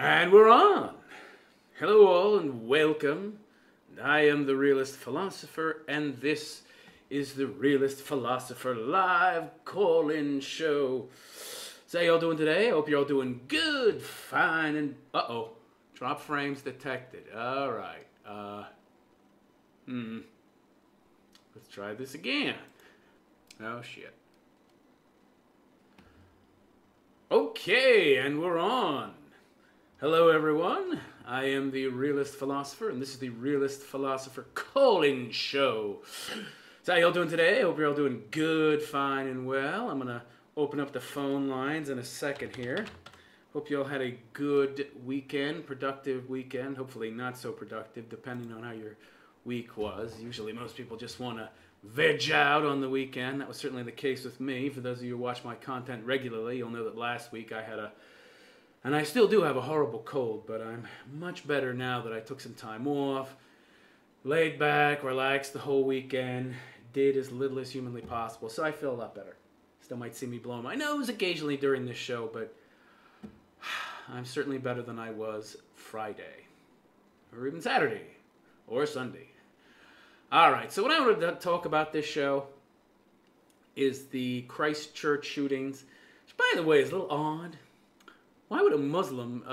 And we're on. Hello all and welcome. I am the Realist Philosopher and this is the Realist Philosopher live call-in show. So how y'all doing today? I hope you're all doing good, fine, and uh-oh. Drop frames detected. Alright. Let's try this again. Oh shit. Okay, and we're on. Hello everyone, I am the Realist Philosopher, and this is the Realist Philosopher call-in show. So how y'all doing today? I hope you're all doing good, fine, and well. I'm going to open up the phone lines in a second here. Hope you all had a good weekend, productive weekend. Hopefully not so productive, depending on how your week was. Usually most people just want to veg out on the weekend. That was certainly the case with me. For those of you who watch my content regularly, you'll know that last week I had and I still do have a horrible cold, but I'm much better now that I took some time off, laid back, relaxed the whole weekend, did as little as humanly possible, so I feel a lot better. Still might see me blow my nose occasionally during this show, but I'm certainly better than I was Friday, or even Saturday, or Sunday. All right, so what I wanted to talk about this show is the Christchurch shootings, which, by the way, is a little odd. Why would a Muslim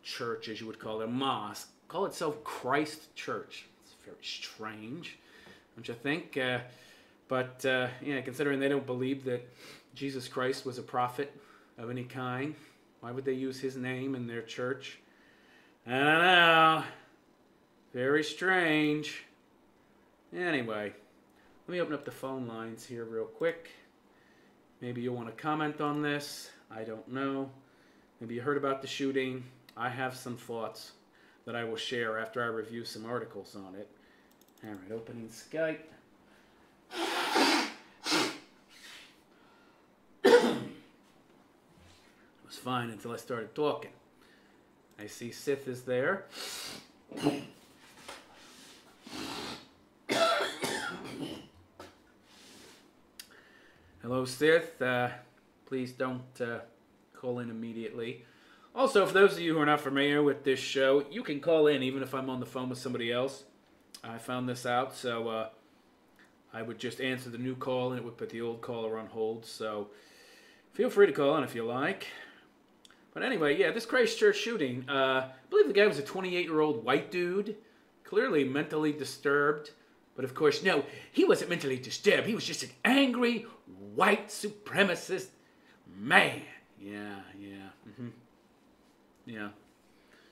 church, as you would call it, a mosque, call itself Christchurch? It's very strange, don't you think? But considering they don't believe that Jesus Christ was a prophet of any kind, why would they use his name in their church? I don't know. Very strange. Anyway, let me open up the phone lines here real quick. Maybe you'll want to comment on this. I don't know. Maybe you heard about the shooting. I have some thoughts that I will share after I review some articles on it. All right, opening Skype. It was fine until I started talking. I see Sith is there. Hello, Sith. Please don't call in immediately. Also, for those of you who are not familiar with this show, you can call in even if I'm on the phone with somebody else. I found this out, so I would just answer the new call and it would put the old caller on hold. So feel free to call in if you like. But anyway, yeah, this Christchurch shooting, I believe the guy was a 28-year-old white dude, clearly mentally disturbed. But of course, no, he wasn't mentally disturbed. He was just an angry, white supremacist man. Yeah.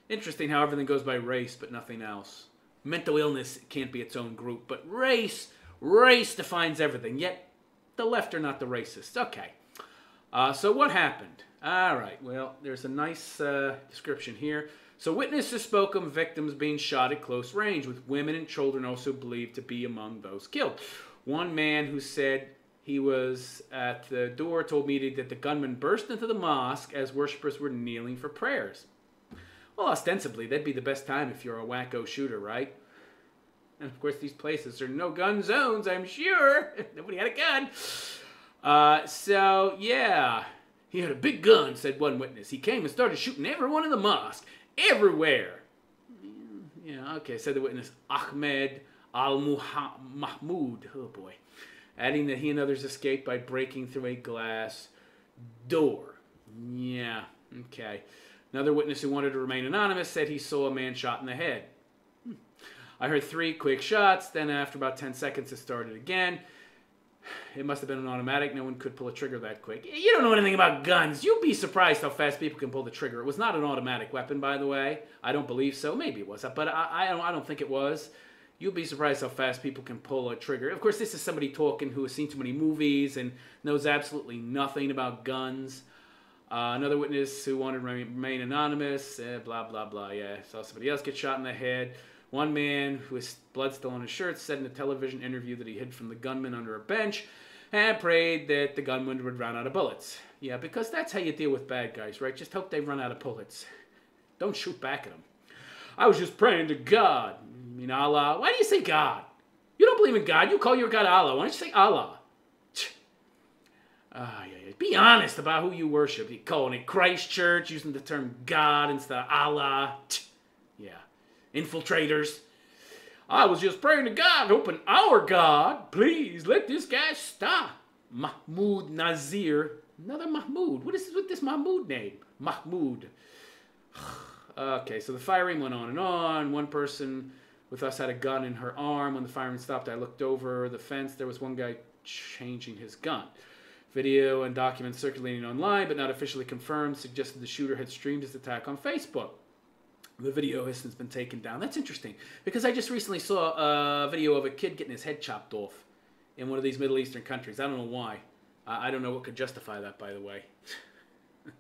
Interesting how everything goes by race, but nothing else. Mental illness can't be its own group, but race defines everything. Yet, the left are not the racists. Okay. So what happened? All right, well, there's a nice description here. So witnesses spoke of victims being shot at close range, with women and children also believed to be among those killed. One man who said he was at the door told media that the gunman burst into the mosque as worshippers were kneeling for prayers. Well, ostensibly, that'd be the best time if you're a wacko shooter, right? And of course, these places are no-gun zones, I'm sure. Nobody had a gun. So, yeah. He had a big gun, said one witness. He came and started shooting everyone in the mosque. Everywhere. Yeah, okay, said the witness Ahmed Al-Mahmoud. Oh, boy. Adding that he and others escaped by breaking through a glass door. Yeah, okay. Another witness who wanted to remain anonymous said he saw a man shot in the head. I heard 3 quick shots, then after about 10 seconds it started again. It must have been an automatic. No one could pull a trigger that quick. You don't know anything about guns. You'd be surprised how fast people can pull the trigger. It was not an automatic weapon, by the way. I don't believe so. Maybe it was, but I don't think it was. You'd be surprised how fast people can pull a trigger. Of course, this is somebody talking who has seen too many movies and knows absolutely nothing about guns. Another witness who wanted to remain anonymous. Blah, blah, blah. Yeah, saw somebody else get shot in the head. One man, who has blood still on his shirt, said in a television interview that he hid from the gunman under a bench and prayed that the gunman would run out of bullets. Yeah, because that's how you deal with bad guys, right? Just hope they run out of bullets. Don't shoot back at them. I was just praying to God. I mean, Allah. Why do you say God? You don't believe in God. You call your God Allah. Why don't you say Allah? Yeah, Be honest about who you worship. You're calling it Christchurch, using the term God instead of Allah. Yeah. Infiltrators. I was just praying to God, hoping our God, please let this guy stop. Mahmoud Nazir. Another Mahmoud. What is this with this Mahmoud name? Mahmoud. Okay, so the firing went on and on. One person with us had a gun in her arm. When the firing stopped, I looked over the fence. There was one guy changing his gun. Video and documents circulating online, but not officially confirmed, suggested the shooter had streamed his attack on Facebook. The video has since been taken down. That's interesting, because I just recently saw a video of a kid getting his head chopped off in one of these Middle Eastern countries. I don't know why. I don't know what could justify that, by the way.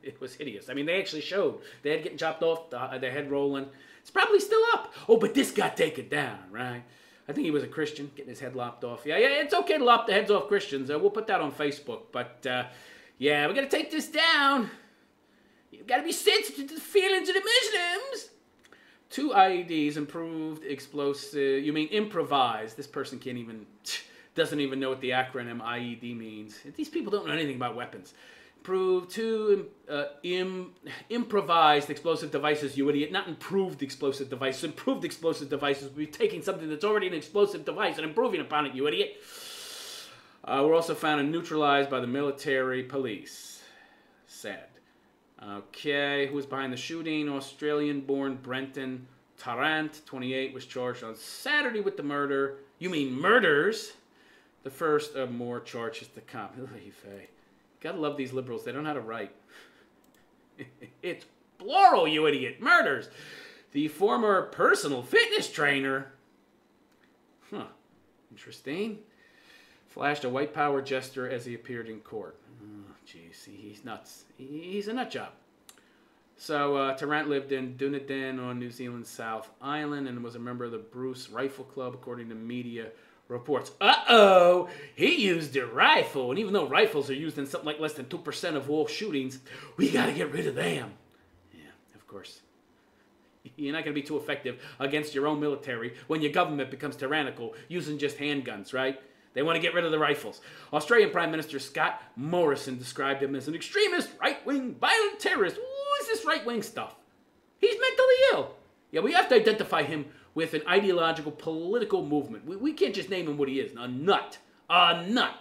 It was hideous. I mean, they actually showed the head getting chopped off, the head rolling. It's probably still up. Oh, but this got taken down, right? I think he was a Christian, getting his head lopped off. Yeah, it's okay to lop the heads off Christians. We'll put that on Facebook. But, yeah, we got to take this down. You've got to be sensitive to the feelings of the Muslims. 2 IEDs, improved explosive. You mean improvised. This person doesn't even know what the acronym IED means. These people don't know anything about weapons. Improved 2 improvised explosive devices, you idiot. Not improved explosive devices. Improved explosive devices would be taking something that's already an explosive device and improving upon it, you idiot. Were also found and neutralized by the military police. Sad. Okay, who was behind the shooting? Australian-born Brenton Tarrant, 28, was charged on Saturday with the murder. You mean murders? The first of more charges to come. Gotta love these liberals. They don't know how to write. It's plural, you idiot. Murders. The former personal fitness trainer. Huh. Interesting. Flashed a white power gesture as he appeared in court. Oh, jeez. He's nuts. He's a nut job. So, Tarrant lived in Dunedin on New Zealand's South Island and was a member of the Bruce Rifle Club, according to media reports. Uh-oh! He used a rifle. And even though rifles are used in something like less than 2% of all shootings, we got to get rid of them. Yeah, of course. You're not going to be too effective against your own military when your government becomes tyrannical using just handguns, right? They want to get rid of the rifles. Australian Prime Minister Scott Morrison described him as an extremist, right-wing, violent terrorist. What is this right-wing stuff? He's mentally ill. Yeah, we have to identify him with an ideological political movement. We can't just name him what he is. A nut. A nut.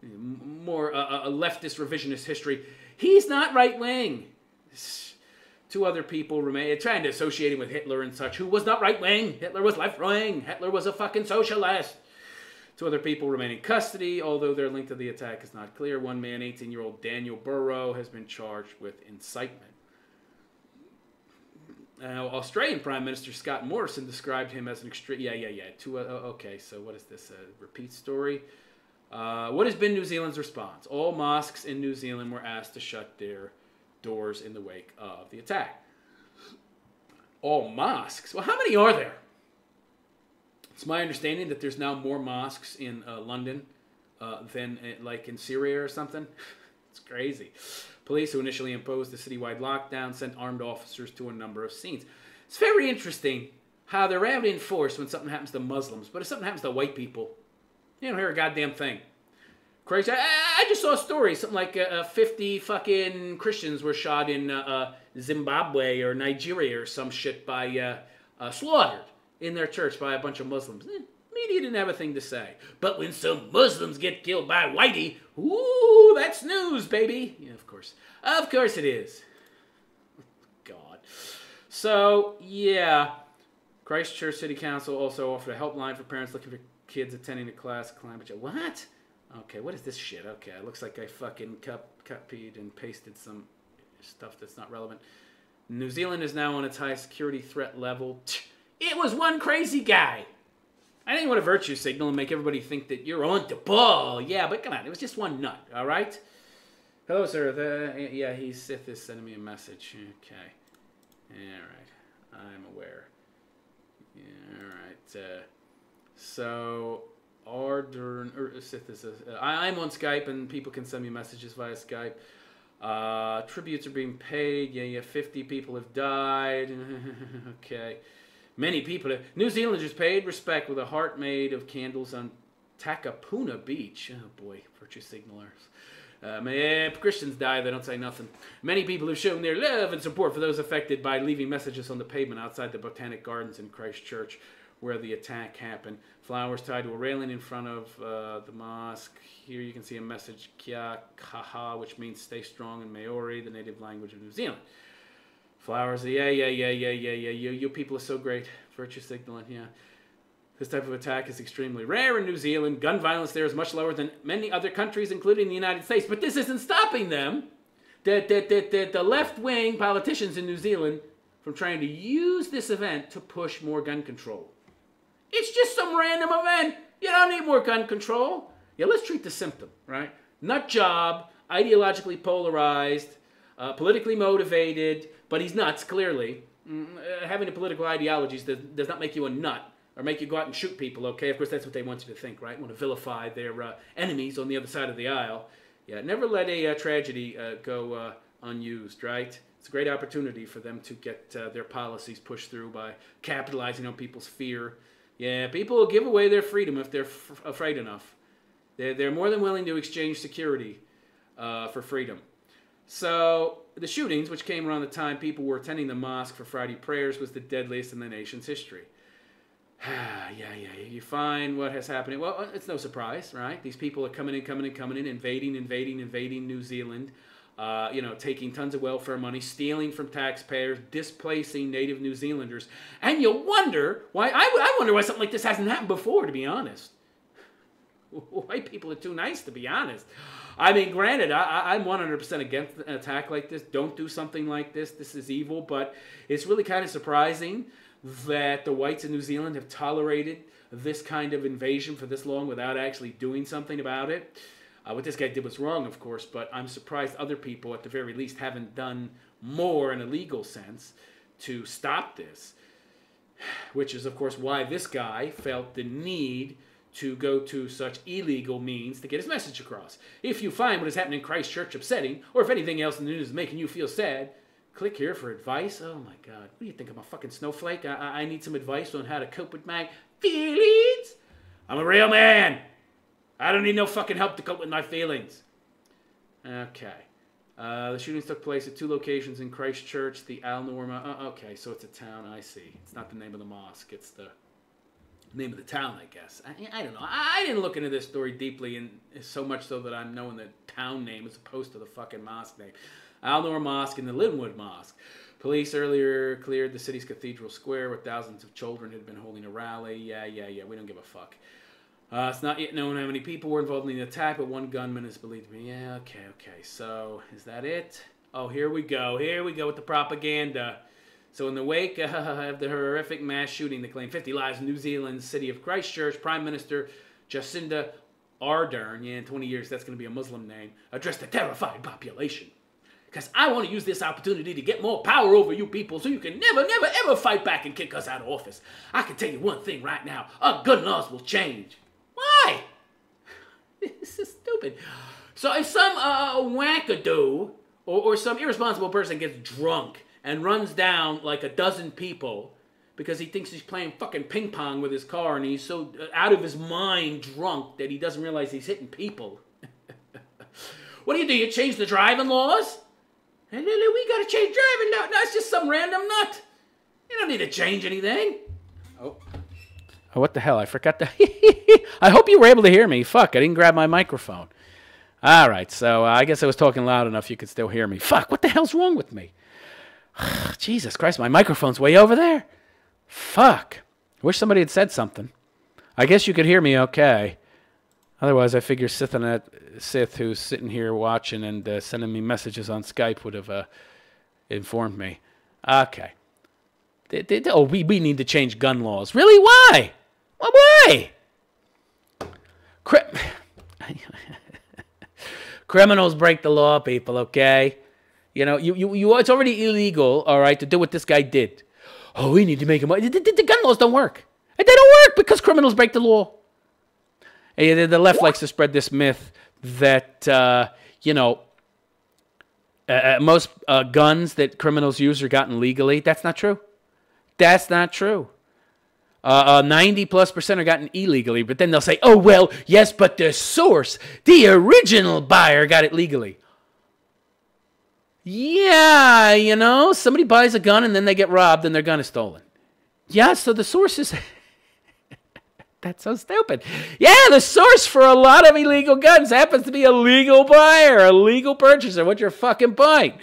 More a leftist revisionist history. He's not right-wing. 2 other people remain trying to associate him with Hitler and such, who was not right-wing. Hitler was left-wing. Hitler was a fucking socialist. 2 other people remain in custody, although their link to the attack is not clear. One man, 18-year-old Daniel Burrow, has been charged with incitement. Now, Australian Prime Minister Scott Morrison described him as an extreme... Yeah. Okay, so what is this? A repeat story? What has been New Zealand's response? All mosques in New Zealand were asked to shut their doors in the wake of the attack. All mosques? Well, how many are there? It's my understanding that there's now more mosques in London than like in Syria or something. It's crazy. Police, who initially imposed the citywide lockdown, sent armed officers to a number of scenes. It's very interesting how they're out in force when something happens to Muslims, but if something happens to white people, you don't hear a goddamn thing. Crazy. I just saw a story, something like 50 fucking Christians were shot in Zimbabwe or Nigeria or some shit by slaughtered in their church by a bunch of Muslims. Media didn't have a thing to say. But when some Muslims get killed by whitey, ooh, that's news, baby. Yeah, of course. Of course it is. God. So, yeah. Christchurch City Council also offered a helpline for parents looking for kids attending a class of climate change. What? Okay, what is this shit? Okay, it looks like I fucking copied and pasted some stuff that's not relevant. New Zealand is now on its high security threat level. It was one crazy guy. I didn't want to virtue signal and make everybody think that you're on the ball. Yeah, but come on, it was just one nut, all right? Hello, sir. Yeah, Sith is sending me a message. Okay. All right. I'm aware. Yeah, all right. So, Sith is I'm on Skype, and people can send me messages via Skype. Tributes are being paid. Yeah, 50 people have died. Okay. Many people have... New Zealanders paid respect with a heart made of candles on Takapuna Beach. Oh, boy. Virtue signalers. Christians die, they don't say nothing. Many people have shown their love and support for those affected by leaving messages on the pavement outside the Botanic Gardens in Christchurch, where the attack happened. Flowers tied to a railing in front of the mosque. Here you can see a message, Kia Kaha, which means stay strong in Maori, the native language of New Zealand. Flowers, yeah. You people are so great. Virtue signaling, yeah. This type of attack is extremely rare in New Zealand. Gun violence there is much lower than many other countries, including the United States. But this isn't stopping them, the left-wing politicians in New Zealand, from trying to use this event to push more gun control. It's just some random event. You don't need more gun control. Yeah, let's treat the symptom, right? Nut job, ideologically polarized, politically motivated, but he's nuts, clearly. Having a political ideology does not make you a nut. Or make you go out and shoot people, okay? Of course, that's what they want you to think, right? Want to vilify their enemies on the other side of the aisle. Yeah, never let a tragedy go unused, right? It's a great opportunity for them to get their policies pushed through by capitalizing on people's fear. Yeah, people will give away their freedom if they're afraid enough. They're more than willing to exchange security for freedom. So the shootings, which came around the time people were attending the mosque for Friday prayers, was the deadliest in the nation's history. Yeah. You find what has happened. Well, it's no surprise, right? These people are coming in, invading New Zealand, taking tons of welfare money, stealing from taxpayers, displacing native New Zealanders. And you wonder why, I wonder why something like this hasn't happened before, to be honest. White people are too nice, to be honest. I mean, granted, I'm 100% against an attack like this. Don't do something like this. This is evil, but it's really kind of surprising that the whites in New Zealand have tolerated this kind of invasion for this long without actually doing something about it. What this guy did was wrong, of course, but I'm surprised other people, at the very least, haven't done more in a legal sense to stop this, which is, of course, why this guy felt the need to go to such illegal means to get his message across. If you find what is happening in Christchurch upsetting, or if anything else in the news is making you feel sad, click here for advice. Oh my God. What do you think? I'm a fucking snowflake? I need some advice on how to cope with my feelings? I'm a real man. I don't need no fucking help to cope with my feelings. Okay. The shootings took place at 2 locations in Christchurch. The Al Norma. Okay, so it's a town. I see. It's not the name of the mosque. It's the name of the town, I guess. I don't know. I didn't look into this story deeply, and so much so that I'm knowing the town name as opposed to the fucking mosque name. Al-Noor Mosque and the Linwood Mosque. Police earlier cleared the city's Cathedral Square where thousands of children had been holding a rally. Yeah, we don't give a fuck. It's not yet known how many people were involved in the attack, but one gunman is believed to be. Yeah, okay. So, is that it? Oh, here we go with the propaganda. So, in the wake of the horrific mass shooting that claimed 50 lives in New Zealand's city of Christchurch, Prime Minister Jacinda Ardern, in 20 years that's going to be a Muslim name, addressed the terrified population. Because I want to use this opportunity to get more power over you people so you can never, ever fight back and kick us out of office. I can tell you one thing right now. Our gun laws will change. Why? This is stupid. So if some wackadoo or some irresponsible person gets drunk and runs down like a dozen people because he thinks he's playing fucking ping pong with his car and he's so out of his mind drunk that he doesn't realize he's hitting people. What do? You change the driving laws? We gotta change driving laws. No, it's just some random nut. You don't need to change anything. Oh, what the hell? I forgot to... I hope you were able to hear me. Fuck, I didn't grab my microphone. All right, so I guess I was talking loud enough you could still hear me. Fuck, what the hell's wrong with me? Jesus Christ, my microphone's way over there. Fuck. I wish somebody had said something. I guess you could hear me okay. Otherwise, I figure Sith, who's sitting here watching and sending me messages on Skype, would have informed me. Okay. We need to change gun laws. Really? Why? Why? Criminals break the law, people, okay? You know, it's already illegal, all right, to do what this guy did. Oh, we need to make him... The gun laws don't work. They don't work because criminals break the law. The left likes to spread this myth that, most guns that criminals use are gotten legally. That's not true. That's not true. 90+% are gotten illegally, but then they'll say, oh, well, yes, but the source, the original buyer got it legally. Yeah, you know, somebody buys a gun and then they get robbed and their gun is stolen. Yeah, so the source is... That's so stupid. Yeah, the source for a lot of illegal guns happens to be a legal buyer, a legal purchaser. What's your fucking point?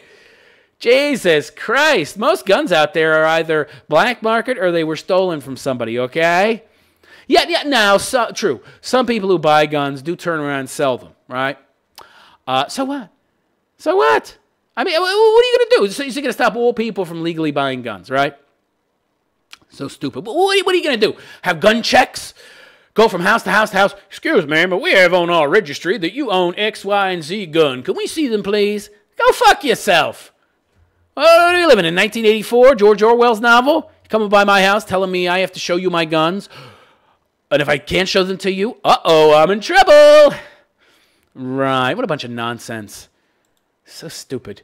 Jesus Christ. Most guns out there are either black market or they were stolen from somebody, okay? Yeah, now, true. Some people who buy guns do turn around and sell them, right? So what? So what? I mean, what are you going to do? So you're going to stop all people from legally buying guns, right? So stupid. What are you going to do? Have gun checks? Go from house to house to house. Excuse me, but we have on our registry that you own X, Y, and Z gun. Can we see them, please? Go fuck yourself. What are you living in, 1984? George Orwell's novel? Coming by my house telling me I have to show you my guns. And if I can't show them to you, uh-oh, I'm in trouble. Right. What a bunch of nonsense. So stupid.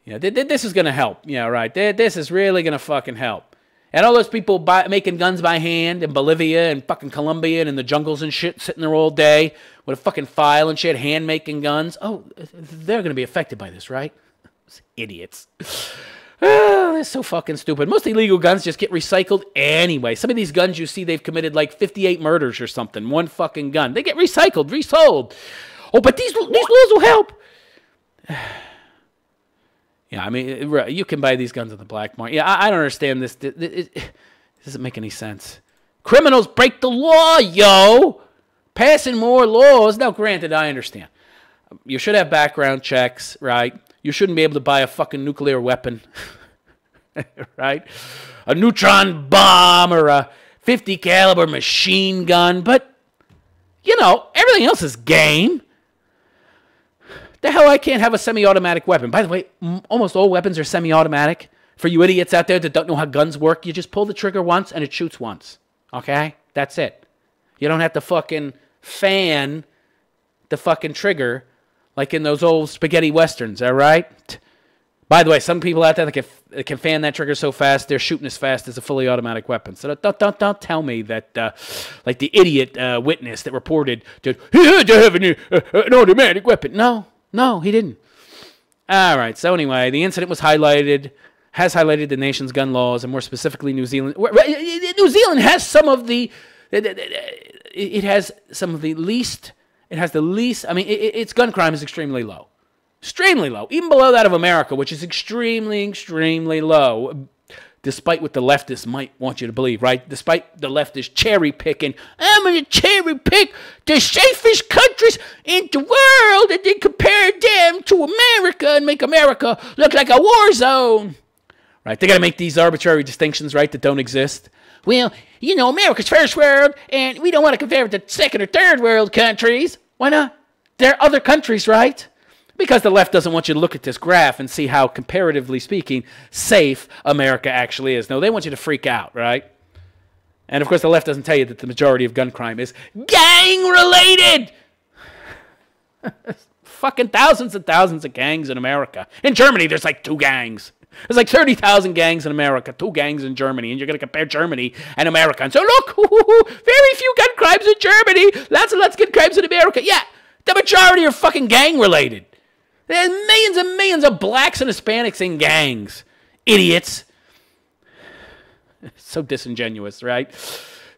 Yeah, this is going to help. Yeah, right. This is really going to fucking help. And all those people making guns by hand in Bolivia and fucking Colombia and in the jungles and shit, sitting there all day with a fucking file and shit, hand-making guns. Oh, they're going to be affected by this, right? Idiots. Oh, they're so fucking stupid. Most illegal guns just get recycled anyway. Some of these guns you see, they've committed like 58 murders or something. One fucking gun. They get recycled, resold. Oh, but these laws will help. Yeah, I mean, you can buy these guns on the black market. Yeah, I don't understand this. It doesn't make any sense. Criminals break the law, yo. Passing more laws. Now, granted, I understand. You should have background checks, right? You shouldn't be able to buy a fucking nuclear weapon, right? A neutron bomb or a 50 caliber machine gun. But, you know, everything else is game. The hell, I can't have a semi-automatic weapon. By the way, almost all weapons are semi-automatic. For you idiots out there that don't know how guns work, you just pull the trigger once and it shoots once. Okay? That's it. You don't have to fucking fan the fucking trigger like in those old spaghetti westerns, all right? By the way, some people out there that can fan that trigger so fast, they're shooting as fast as a fully automatic weapon. So don't tell me that, like the idiot witness that reported that he had to have an automatic weapon. No, he didn't. All right, so anyway, the incident has highlighted the nation's gun laws, and more specifically New Zealand. New Zealand has some of the, it has the least, I mean, its gun crime is extremely low. Extremely low, even below that of America, which is extremely, extremely low, despite what the leftists might want you to believe, right? Despite the leftists cherry-picking, I'm going to cherry-pick the safest countries in the world and then compare them to America and make America look like a war zone. Right? They got to make these arbitrary distinctions, right, that don't exist. Well, you know, America's first world, and we don't want to compare it to second or third world countries. Why not? They're other countries, right? Because the left doesn't want you to look at this graph and see how, comparatively speaking, safe America actually is. No, they want you to freak out, right? And, of course, the left doesn't tell you that the majority of gun crime is gang-related. Fucking thousands and thousands of gangs in America. In Germany, there's like 2 gangs. There's like 30,000 gangs in America, 2 gangs in Germany, and you're going to compare Germany and America. And so, look, very few gun crimes in Germany, lots and lots of gun crimes in America. Yeah, the majority are fucking gang-related. There's millions and millions of blacks and Hispanics in gangs. Idiots. So disingenuous, right?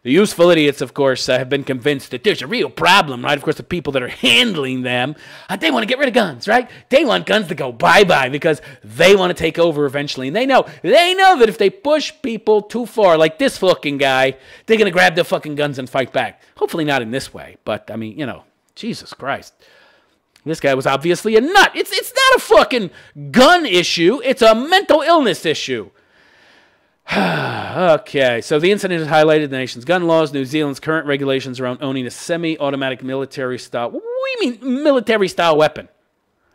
The useful idiots, of course, have been convinced that there's a real problem, right? Of course, the people that are handling them, they want to get rid of guns, right? They want guns to go bye-bye because they want to take over eventually. And they know that if they push people too far, like this fucking guy, they're going to grab their fucking guns and fight back. Hopefully not in this way, but, I mean, you know, Jesus Christ. This guy was obviously a nut. It's not a fucking gun issue. It's a mental illness issue. Okay, so the incident has highlighted the nation's gun laws, New Zealand's current regulations around owning a semi-automatic military-style... What do you mean military-style weapon?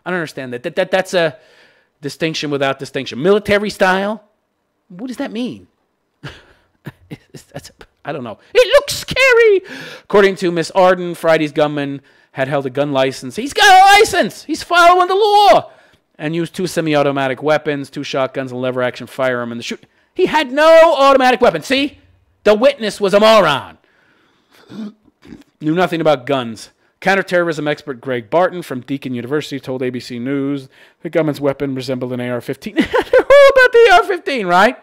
I don't understand that. That's a distinction without distinction. Military-style? What does that mean? I don't know. It looks scary! According to Miss Arden, Friday's gunman had held a gun license. He's got a license! He's following the law! And used 2 semi-automatic weapons, 2 shotguns, and a lever-action firearm in the shoot. He had no automatic weapon. See? The witness was a moron. Knew nothing about guns. Counterterrorism expert Greg Barton from Deakin University told ABC News the government's weapon resembled an AR-15. They're all about the AR-15, right?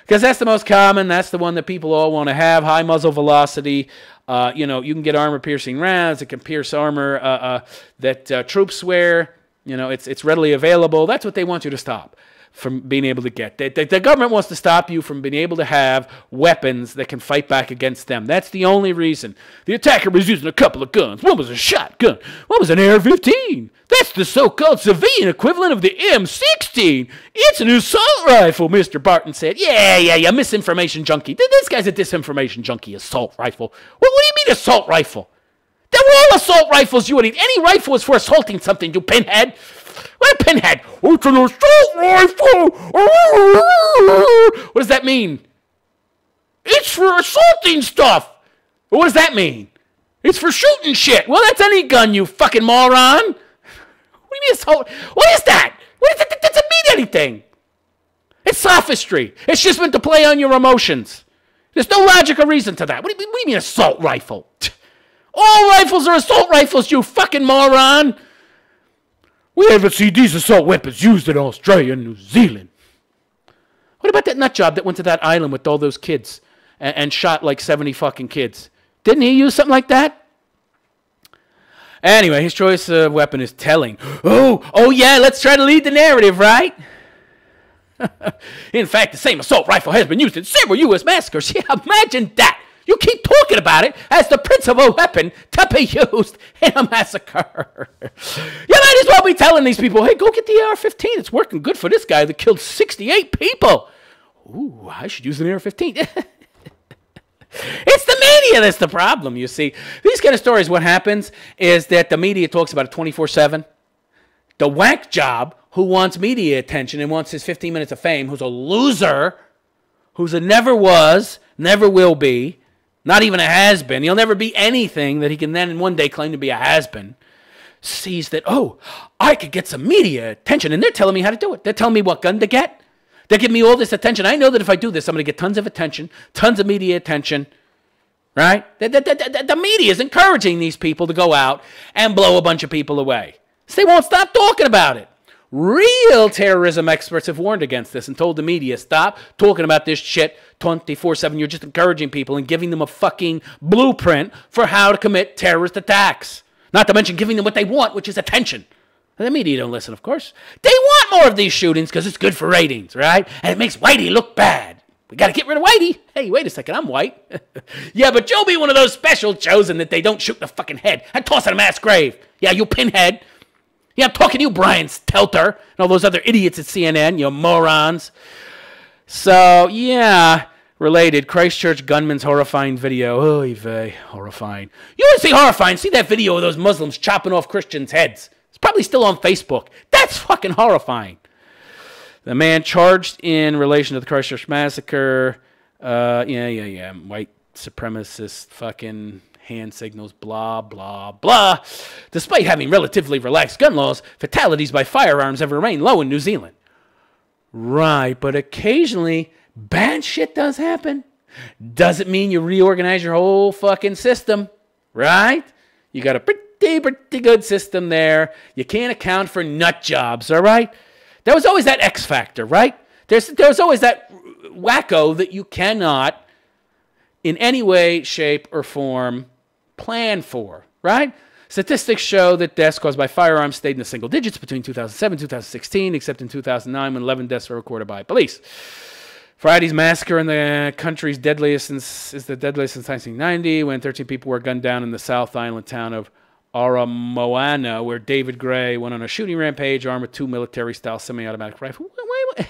Because that's the most common. That's the one that people all want to have. High muzzle velocity. You can get armor-piercing rounds. It can pierce armor that troops wear. It's readily available. That's what they want you to stop from being able to get. The government wants to stop you from being able to have weapons that can fight back against them. That's the only reason. The attacker was using a couple of guns. One was a shotgun. One was an AR-15. That's the so-called civilian equivalent of the M16. It's an assault rifle, Mr. Barton said. Yeah, misinformation junkie. This guy's a disinformation junkie, assault rifle. What do you mean assault rifle? They were all assault rifles, you idiot. Any rifle is for assaulting something, you pinhead. What a pinhead? Oh, it's an assault rifle. What does that mean? It's for assaulting stuff. What does that mean? It's for shooting shit. Well, that's any gun, you fucking moron. What do you mean assault? What is that? That doesn't mean anything. It's sophistry. It's just meant to play on your emotions. There's no logical reason to that. What do you mean assault rifle? All rifles are assault rifles, you fucking moron. We haven't seen these assault weapons used in Australia and New Zealand. What about that nut job that went to that island with all those kids and shot like 70 fucking kids? Didn't he use something like that? Anyway, his choice of weapon is telling. Oh yeah, let's try to lead the narrative, right? In fact, the same assault rifle has been used in several U.S. massacres. Yeah, imagine that. You keep talking about it as the principal weapon to be used in a massacre. You might as well be telling these people, hey, go get the AR-15. It's working good for this guy that killed 68 people. Ooh, I should use an AR-15. It's the media that's the problem, you see. These kind of stories, what happens is that the media talks about it 24/7. The whack job who wants media attention and wants his 15 minutes of fame, who's a loser, who's a never was, never will be, not even a has-been. He'll never be anything that he can then one day claim to be a has-been. Sees that, oh, I could get some media attention, and they're telling me how to do it. They're telling me what gun to get. They give me all this attention. I know that if I do this, I'm going to get tons of attention, tons of media attention, right? The media is encouraging these people to go out and blow a bunch of people away. So they won't stop talking about it. Real terrorism experts have warned against this and told the media, stop talking about this shit 24/7. You're just encouraging people and giving them a fucking blueprint for how to commit terrorist attacks. Not to mention giving them what they want, which is attention. And the media don't listen, of course. They want more of these shootings because it's good for ratings, right? And it makes Whitey look bad. We got to get rid of Whitey. Hey, wait a second, I'm white. Yeah, but you'll be one of those special chosen that they don't shoot in the fucking head and toss in a mass grave. Yeah, you pinhead. Yeah, I'm talking to you, Brian Stelter, and all those other idiots at CNN, you morons. So, yeah, related, Christchurch gunman's horrifying video. Oy vey, horrifying. You want to see horrifying? See that video of those Muslims chopping off Christians' heads. It's probably still on Facebook. That's fucking horrifying. The man charged in relation to the Christchurch massacre. Yeah. White supremacist fucking hand signals, blah, blah, blah. Despite having relatively relaxed gun laws, fatalities by firearms have remained low in New Zealand. Right, but occasionally bad shit does happen. Doesn't mean you reorganize your whole fucking system, right? You got a pretty good system there. You can't account for nut jobs, all right? There was always that X factor, right? There's always that wacko that you cannot, in any way, shape, or form, plan for, right? Statistics show that deaths caused by firearms stayed in the single digits between 2007 and 2016, except in 2009 when 11 deaths were recorded by police. Friday's massacre in the country's is the deadliest since 1990, when 13 people were gunned down in the South Island town of Aramoana, where David Gray went on a shooting rampage armed with two military-style semi-automatic rifles. Wait.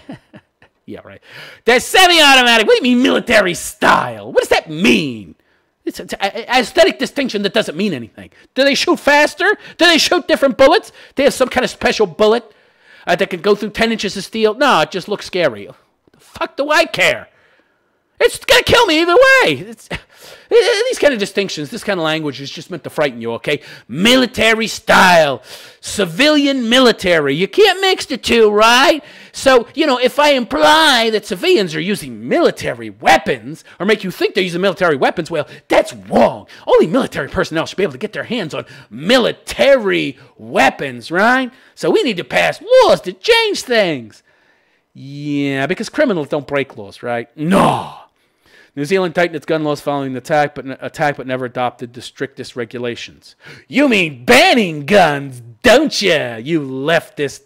Yeah, right. They're semi-automatic. What do you mean military-style? What does that mean? It's an aesthetic distinction that doesn't mean anything. Do they shoot faster? Do they shoot different bullets? They have some kind of special bullet that can go through 10 inches of steel? No, it just looks scary. What the fuck do I care? It's going to kill me either way. These kind of distinctions, this kind of language is just meant to frighten you, okay? Military style, civilian military. You can't mix the two, right? So, if I imply that civilians are using military weapons or make you think they're using military weapons, well, that's wrong. Only military personnel should be able to get their hands on military weapons, right? So we need to pass laws to change things. Yeah, because criminals don't break laws, right? No. New Zealand tightened its gun laws following the attack, but never adopted the strictest regulations. You mean banning guns, don't you? You leftist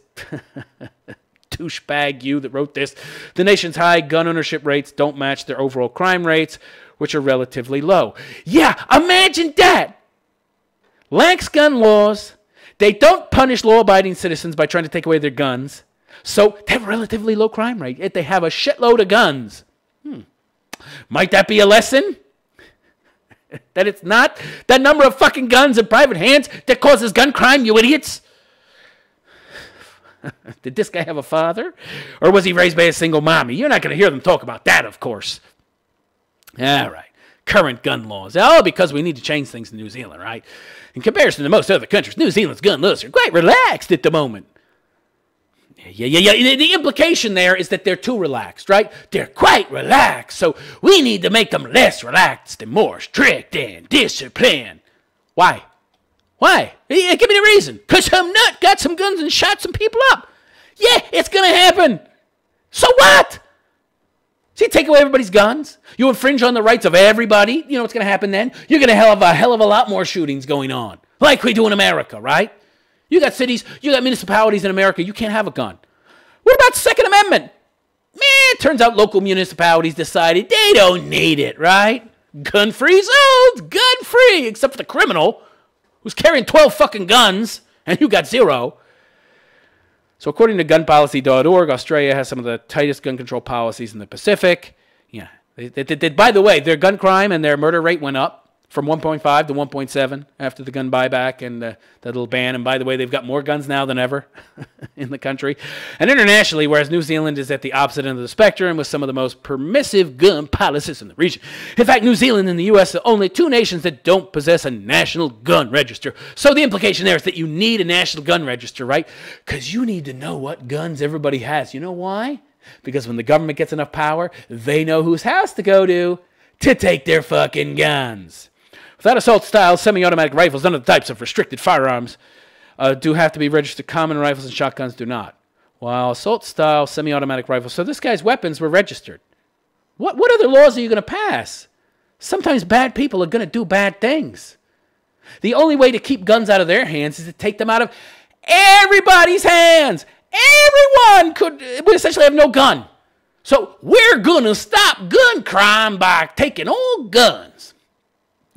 douchebag, you that wrote this. The nation's high gun ownership rates don't match their overall crime rates, which are relatively low. Yeah, imagine that. Lax gun laws. They don't punish law-abiding citizens by trying to take away their guns. So they have a relatively low crime rate, yet they have a shitload of guns. Might that be a lesson? That it's not that number of fucking guns in private hands that causes gun crime, you idiots? Did this guy have a father? Or was he raised by a single mommy? You're not going to hear them talk about that, of course. All right. Current gun laws. Oh, because we need to change things in New Zealand, right? In comparison to most other countries, New Zealand's gun laws are quite relaxed at the moment. Yeah. The implication there is that they're too relaxed, right? They're quite relaxed, so we need to make them less relaxed and more strict and disciplined. Why? Yeah, give me the reason. Because some nut got some guns and shot some people up. Yeah, it's going to happen. So what? See, take away everybody's guns. You infringe on the rights of everybody. You know what's going to happen then? You're going to have a hell of a lot more shootings going on, like we do in America, right? You got cities, you got municipalities in America, you can't have a gun. What about the Second Amendment? It turns out local municipalities decided they don't need it, right? Gun-free zones, gun-free, except for the criminal who's carrying 12 fucking guns, and you got 0. So according to gunpolicy.org, Australia has some of the tightest gun control policies in the Pacific. Yeah, by the way, their gun crime and their murder rate went up from 1.5 to 1.7 after the gun buyback and that little ban. And by the way, they've got more guns now than ever in the country. And internationally, whereas New Zealand is at the opposite end of the spectrum with some of the most permissive gun policies in the region. In fact, New Zealand and the U.S. are only 2 nations that don't possess a national gun register. So the implication there is that you need a national gun register, right? Because you need to know what guns everybody has. You know why? Because when the government gets enough power, they know whose house to go to take their fucking guns. Without assault-style semi-automatic rifles, none of the types of restricted firearms do have to be registered. Common rifles and shotguns do not. While assault-style semi-automatic rifles, so this guy's weapons were registered. What other laws are you going to pass? Sometimes bad people are going to do bad things. The only way to keep guns out of their hands is to take them out of everybody's hands. Everyone would essentially have no gun. So we're going to stop gun crime by taking all guns.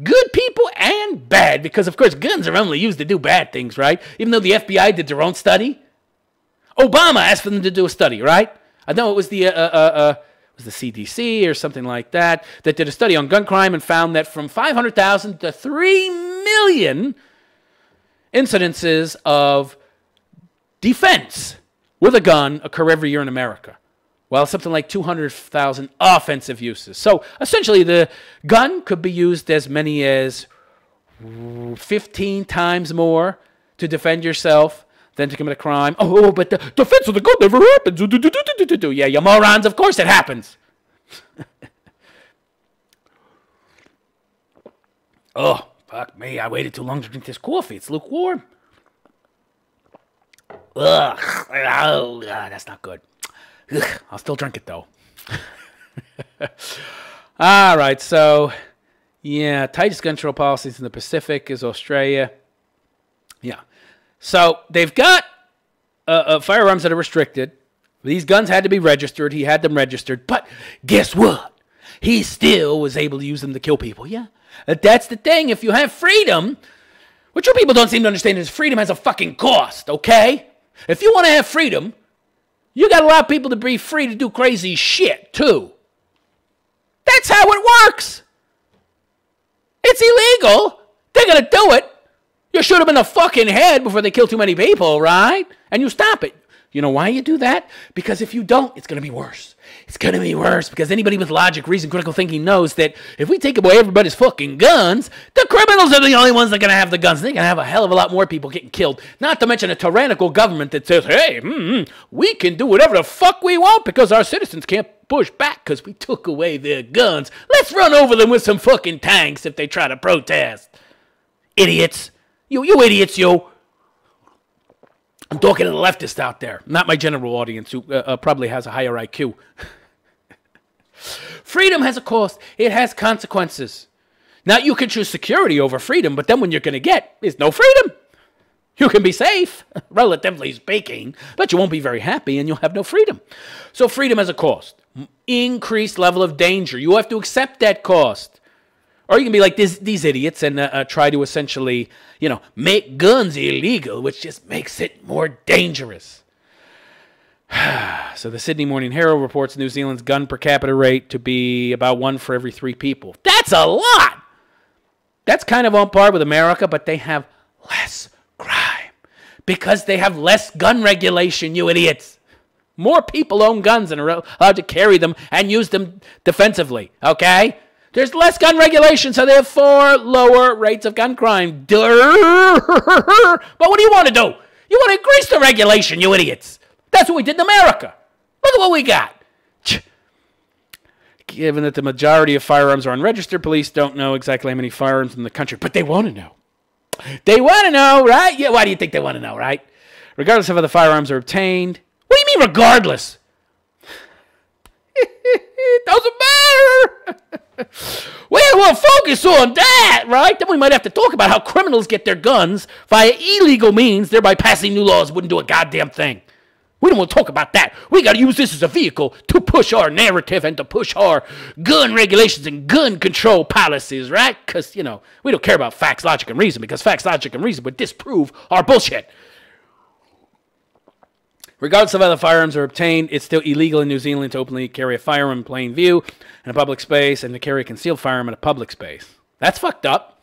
Good people and bad, because of course guns are only used to do bad things, right? Even though the FBI did their own study. Obama asked for them to do a study, right? I know it was the CDC or something like that did a study on gun crime and found that from 500,000 to 3 million incidences of defense with a gun occur every year in America. Well, something like 200,000 offensive uses. So essentially the gun could be used as many as 15 times more to defend yourself than to commit a crime. Oh, but the defense of the gun never happens. Yeah, you morons, of course it happens. Oh, fuck me. I waited too long to drink this coffee. It's lukewarm. Ugh. Oh, that's not good. Ugh, I'll still drink it, though. All right, so, yeah, tightest gun control policies in the Pacific is Australia. Yeah. So they've got firearms that are restricted. These guns had to be registered. He had them registered. But guess what? He still was able to use them to kill people. Yeah. That's the thing. If you have freedom, what you people don't seem to understand is freedom has a fucking cost, okay? If you want to have freedom, you got to allow people to be free to do crazy shit, too. That's how it works. It's illegal. They're going to do it. You shoot them in the fucking head before they kill too many people, right? And you stop it. You know why you do that? Because if you don't, it's going to be worse. It's going to be worse because anybody with logic, reason, critical thinking knows that if we take away everybody's fucking guns, the criminals are the only ones that are going to have the guns. They're going to have a hell of a lot more people getting killed. Not to mention a tyrannical government that says, hey, we can do whatever the fuck we want because our citizens can't push back because we took away their guns. Let's run over them with some fucking tanks if they try to protest. Idiots. You idiots, you. I'm talking to the leftist out there, not my general audience who probably has a higher IQ. Freedom has a cost. It has consequences. Now, you can choose security over freedom, but then what you're going to get is no freedom. You can be safe, relatively speaking, but you won't be very happy and you'll have no freedom. So freedom has a cost. Increased level of danger. You have to accept that cost. Or you can be like these idiots and try to essentially, make guns illegal, which just makes it more dangerous. So the Sydney Morning Herald reports New Zealand's gun per capita rate to be about 1 for every 3 people. That's a lot! That's kind of on par with America, but they have less crime. Because they have less gun regulation, you idiots. More people own guns and are allowed to carry them and use them defensively, okay? There's less gun regulation, so therefore lower rates of gun crime. But what do you want to do? You want to increase the regulation, you idiots. That's what we did in America. Look at what we got. Given that the majority of firearms are unregistered, police don't know exactly how many firearms in the country, but they want to know. They want to know, right? Yeah, why do you think they want to know, right? Regardless of how the firearms are obtained. What do you mean regardless? It doesn't matter. We'll focus on that, right? Then we might have to talk about how criminals get their guns via illegal means, thereby passing new laws wouldn't do a goddamn thing. We don't want to talk about that. We got to use this as a vehicle to push our narrative and to push our gun regulations and gun control policies, right? Because, we don't care about facts, logic, and reason because facts, logic, and reason would disprove our bullshit. Regardless of how the firearms are obtained, it's still illegal in New Zealand to openly carry a firearm in plain view in a public space and to carry a concealed firearm in a public space. That's fucked up.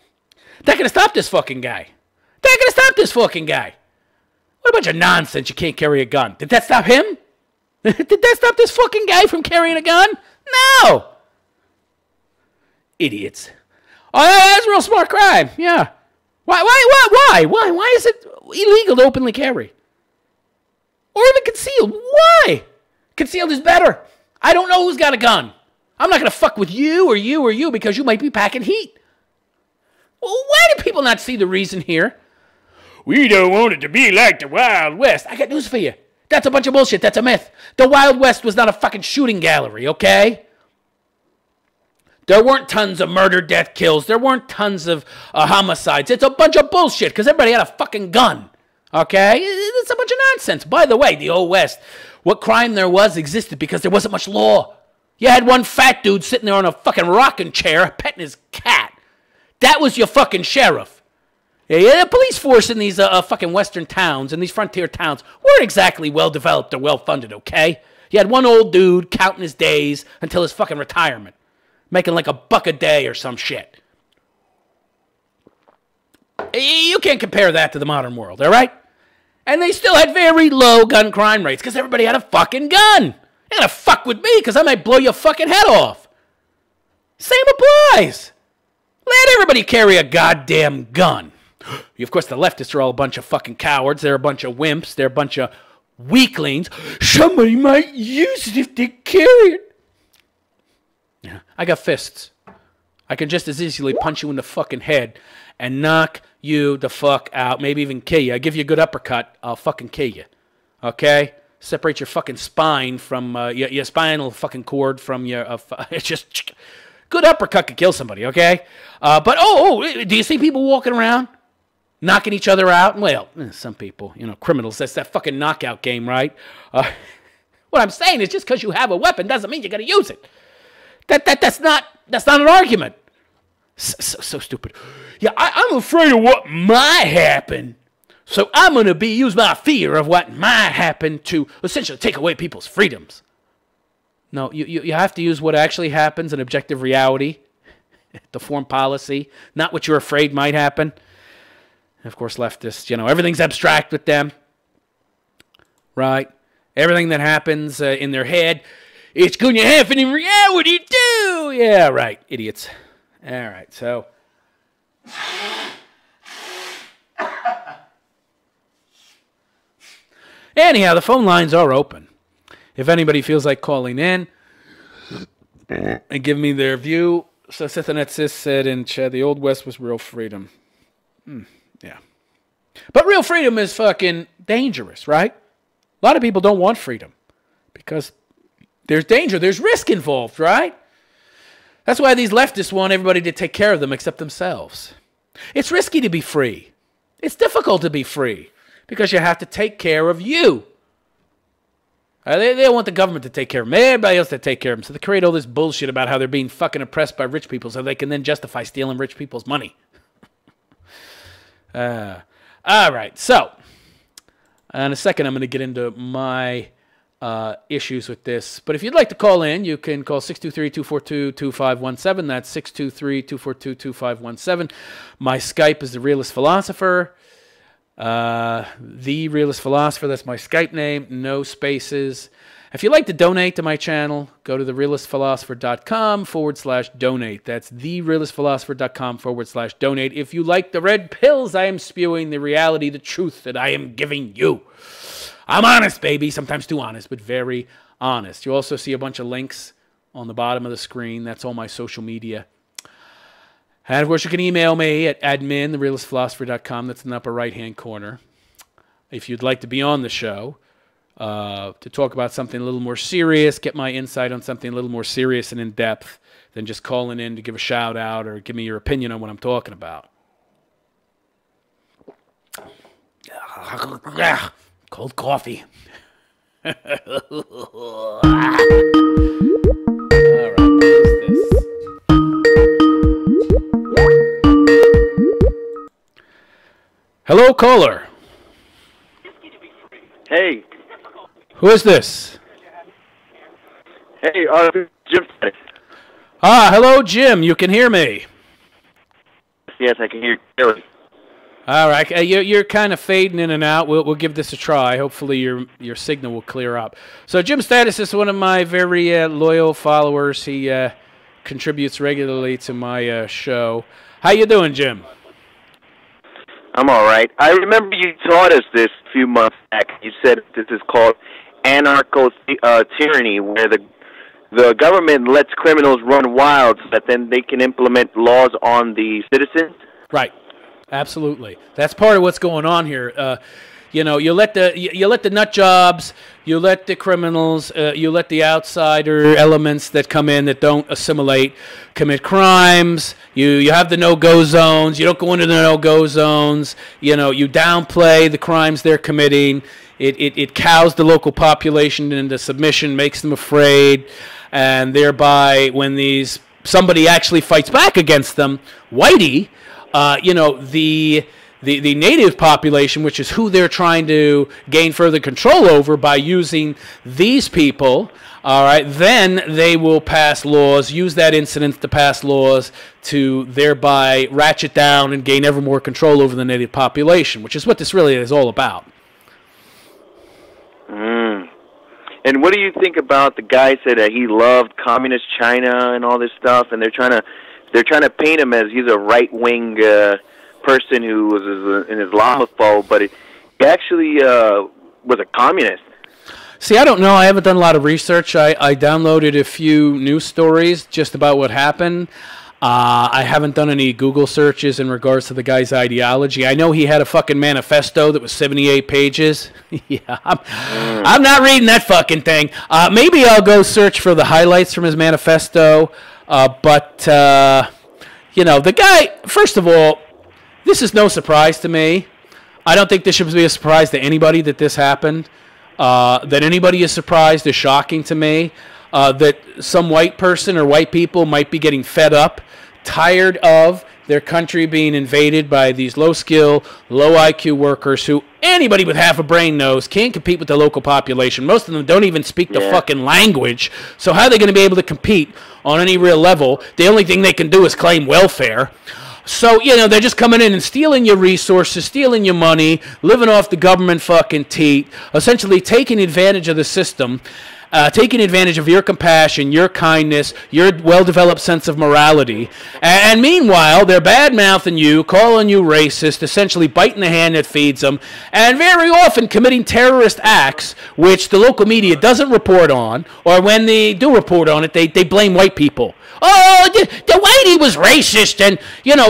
That could have stopped this fucking guy. What a bunch of nonsense. You can't carry a gun. Did that stop him? Did that stop this fucking guy from carrying a gun? No. Idiots. Oh, that's a real smart crime. Yeah. Why is it illegal to openly carry? Or even concealed. Why? Concealed is better. I don't know who's got a gun. I'm not going to fuck with you or you or you because you might be packing heat. Well, why do people not see the reason here? We don't want it to be like the Wild West. I got news for you. That's a bunch of bullshit. That's a myth. The Wild West was not a fucking shooting gallery, okay? There weren't tons of murder, death, kills. There weren't tons of homicides. It's a bunch of bullshit because everybody had a fucking gun. Okay? It's a bunch of nonsense. By the way, the Old West, what crime there was existed because there wasn't much law. You had one fat dude sitting there on a fucking rocking chair petting his cat. That was your fucking sheriff. Yeah, the police force in these fucking western towns, in these frontier towns, weren't exactly well-developed or well-funded, okay? You had one old dude counting his days until his fucking retirement, making like $1 a day or some shit. You can't compare that to the modern world, all right? And they still had very low gun crime rates because everybody had a fucking gun. You're gonna fuck with me because I might blow your fucking head off. Same applies. Let everybody carry a goddamn gun. Of course, the leftists are all a bunch of fucking cowards. They're a bunch of wimps. They're a bunch of weaklings. Somebody might use it if they carry it. Yeah, I got fists. I can just as easily punch you in the fucking head and knock you the fuck out. Maybe even kill you. I give you a good uppercut, I'll fucking kill you. Okay? Separate your fucking spine from your spinal fucking cord from your... it's just... Good uppercut could kill somebody, okay? But, do you see people walking around? Knocking each other out? Well, some people, criminals. That's that fucking knockout game, right? What I'm saying is just because you have a weapon doesn't mean you're going to use it. That's not an argument. So stupid. Yeah, I'm afraid of what might happen. So I'm going to use my fear of what might happen to essentially take away people's freedoms. No, you have to use what actually happens in objective reality to form policy, not what you're afraid might happen. And of course, leftists, everything's abstract with them, right? Everything that happens in their head, it's going to happen in reality too. Yeah, right, idiots. All right, so. Anyhow, the phone lines are open. If anybody feels like calling in and give me their view. So Sithanetsis said in chat, the Old West was real freedom. Yeah. But real freedom is fucking dangerous, right? A lot of people don't want freedom because there's danger, there's risk involved, right? That's why these leftists want everybody to take care of them except themselves. It's risky to be free. It's difficult to be free because you have to take care of you. They don't want the government to take care of them. Everybody else to take care of them. So they create all this bullshit about how they're being fucking oppressed by rich people so they can then justify stealing rich people's money. All right. So, in a second, I'm going to get into my issues with this. But if you'd like to call in, you can call 623-242-2517. That's 623-242-2517. My Skype is The Realist Philosopher. The Realist Philosopher, that's my Skype name, no spaces. If you'd like to donate to my channel, go to therealistphilosopher.com/donate. That's therealistphilosopher.com/donate. If you like the red pills I am spewing, the reality, the truth that I am giving you. I'm honest, baby. Sometimes too honest, but very honest. You also see a bunch of links on the bottom of the screen. That's all my social media. And, of course, you can email me at admin@therealistphilosopher.com. That's in the upper right-hand corner. If you'd like to be on the show, to talk about something a little more serious, get my insight on something a little more serious and in-depth than just calling in to give a shout-out or give me your opinion on what I'm talking about. Cold coffee. All right, what is this? Hello, caller. Hey. Who is this? Hey, Jim. Hello, Jim. You can hear me. Yes, I can hear you clearly. All right. You're kind of fading in and out. We'll give this a try. Hopefully your signal will clear up. So Jim Status is one of my very loyal followers. He contributes regularly to my show. How you doing, Jim? I'm all right. I remember you taught us this a few months back. You said this is called anarcho-tyranny, where the government lets criminals run wild so that then they can implement laws on the citizens. Right. Absolutely. That's part of what's going on here. You let the nut jobs, you let the criminals, you let the outsider elements that come in that don't assimilate commit crimes. You have the no-go zones. You don't go into the no-go zones. You downplay the crimes they're committing. It cows the local population into submission, makes them afraid, and thereby when somebody actually fights back against them, whitey, the native population, which is who they're trying to gain further control over by using these people, all right, then they will pass laws, use that incident to pass laws to thereby ratchet down and gain ever more control over the native population, which is what this really is all about. And what do you think about the guy said that he loved communist China and all this stuff, and they're trying to paint him as he's a right-wing person who was an Islamophobe, but he actually was a communist. See, I don't know. I haven't done a lot of research. I downloaded a few news stories just about what happened. I haven't done any Google searches in regards to the guy's ideology. I know he had a fucking manifesto that was 78 pages. Yeah, I'm not reading that fucking thing. Maybe I'll go search for the highlights from his manifesto. But the guy, first of all, this is no surprise to me. I don't think this should be a surprise to anybody that this happened. That anybody is surprised is shocking to me. That some white person or white people might be getting fed up, tired of their country being invaded by these low-skill, low-IQ workers who anybody with half a brain knows can't compete with the local population. Most of them don't even speak the fucking language. So how are they going to be able to compete on any real level? The only thing they can do is claim welfare. So, they're just coming in and stealing your resources, stealing your money, living off the government fucking teat, essentially taking advantage of the system, taking advantage of your compassion, your kindness, your well-developed sense of morality. And meanwhile, they're bad-mouthing you, calling you racist, essentially biting the hand that feeds them, and very often committing terrorist acts, which the local media doesn't report on, or when they do report on it, they blame white people. Oh, the whitey was racist, and,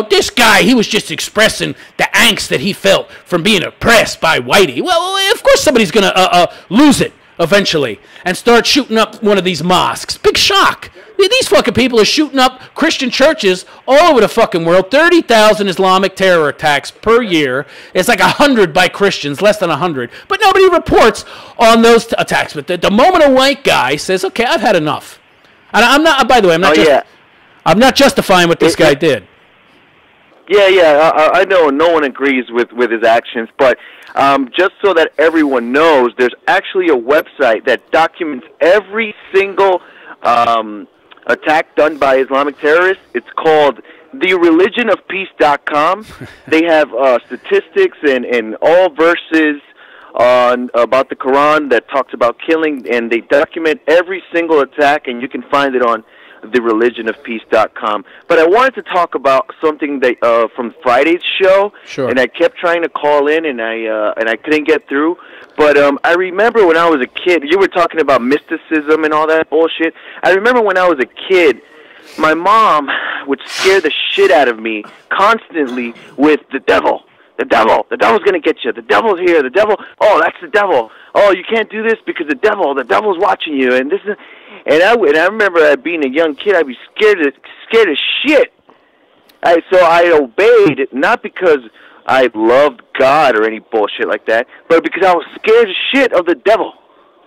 this guy, he was just expressing the angst that he felt from being oppressed by whitey. Well, of course somebody's going to lose it eventually and start shooting up one of these mosques. Big shock. These fucking people are shooting up Christian churches all over the fucking world. 30,000 Islamic terror attacks per year. It's like 100 by Christians, less than 100. But nobody reports on those attacks. But the moment a white guy says, okay, I've had enough. And I'm not, by the way, I'm not justifying what this guy did. Yeah, I know no one agrees with his actions, but just so that everyone knows, there's actually a website that documents every single attack done by Islamic terrorists. It's called thereligionofpeace.com. They have statistics and all verses about the Quran that talks about killing, and they document every single attack, and you can find it on thereligionofpeace.com. But I wanted to talk about something that from Friday's show, sure. And I kept trying to call in, and I couldn't get through. But I remember when I was a kid, you were talking about mysticism and all that bullshit. I remember when I was a kid, my mom would scare the shit out of me constantly with the devil. The devil's going to get you. The devil's here. The devil, oh, that's the devil. Oh, you can't do this because the devil's watching you. And this is, and I remember being a young kid, I'd be scared as shit. So I obeyed, not because I loved God or any bullshit like that, but because I was scared as shit of the devil.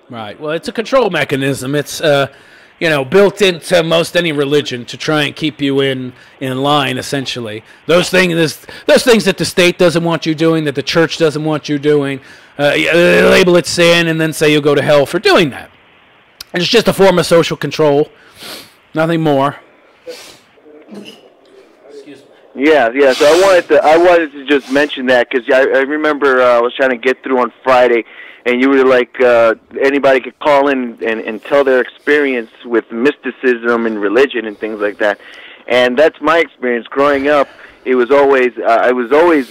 Right. Well, it's a control mechanism. It's built into most any religion to try and keep you in line, essentially. Those things that the state doesn't want you doing, that the church doesn't want you doing, label it sin and then say you'll go to hell for doing that. And it's just a form of social control, nothing more. Excuse me. Yeah. So I wanted to just mention that because I remember I was trying to get through on Friday. And you were like, anybody could call in and tell their experience with mysticism and religion and things like that. And that's my experience growing up. It was always, I was always,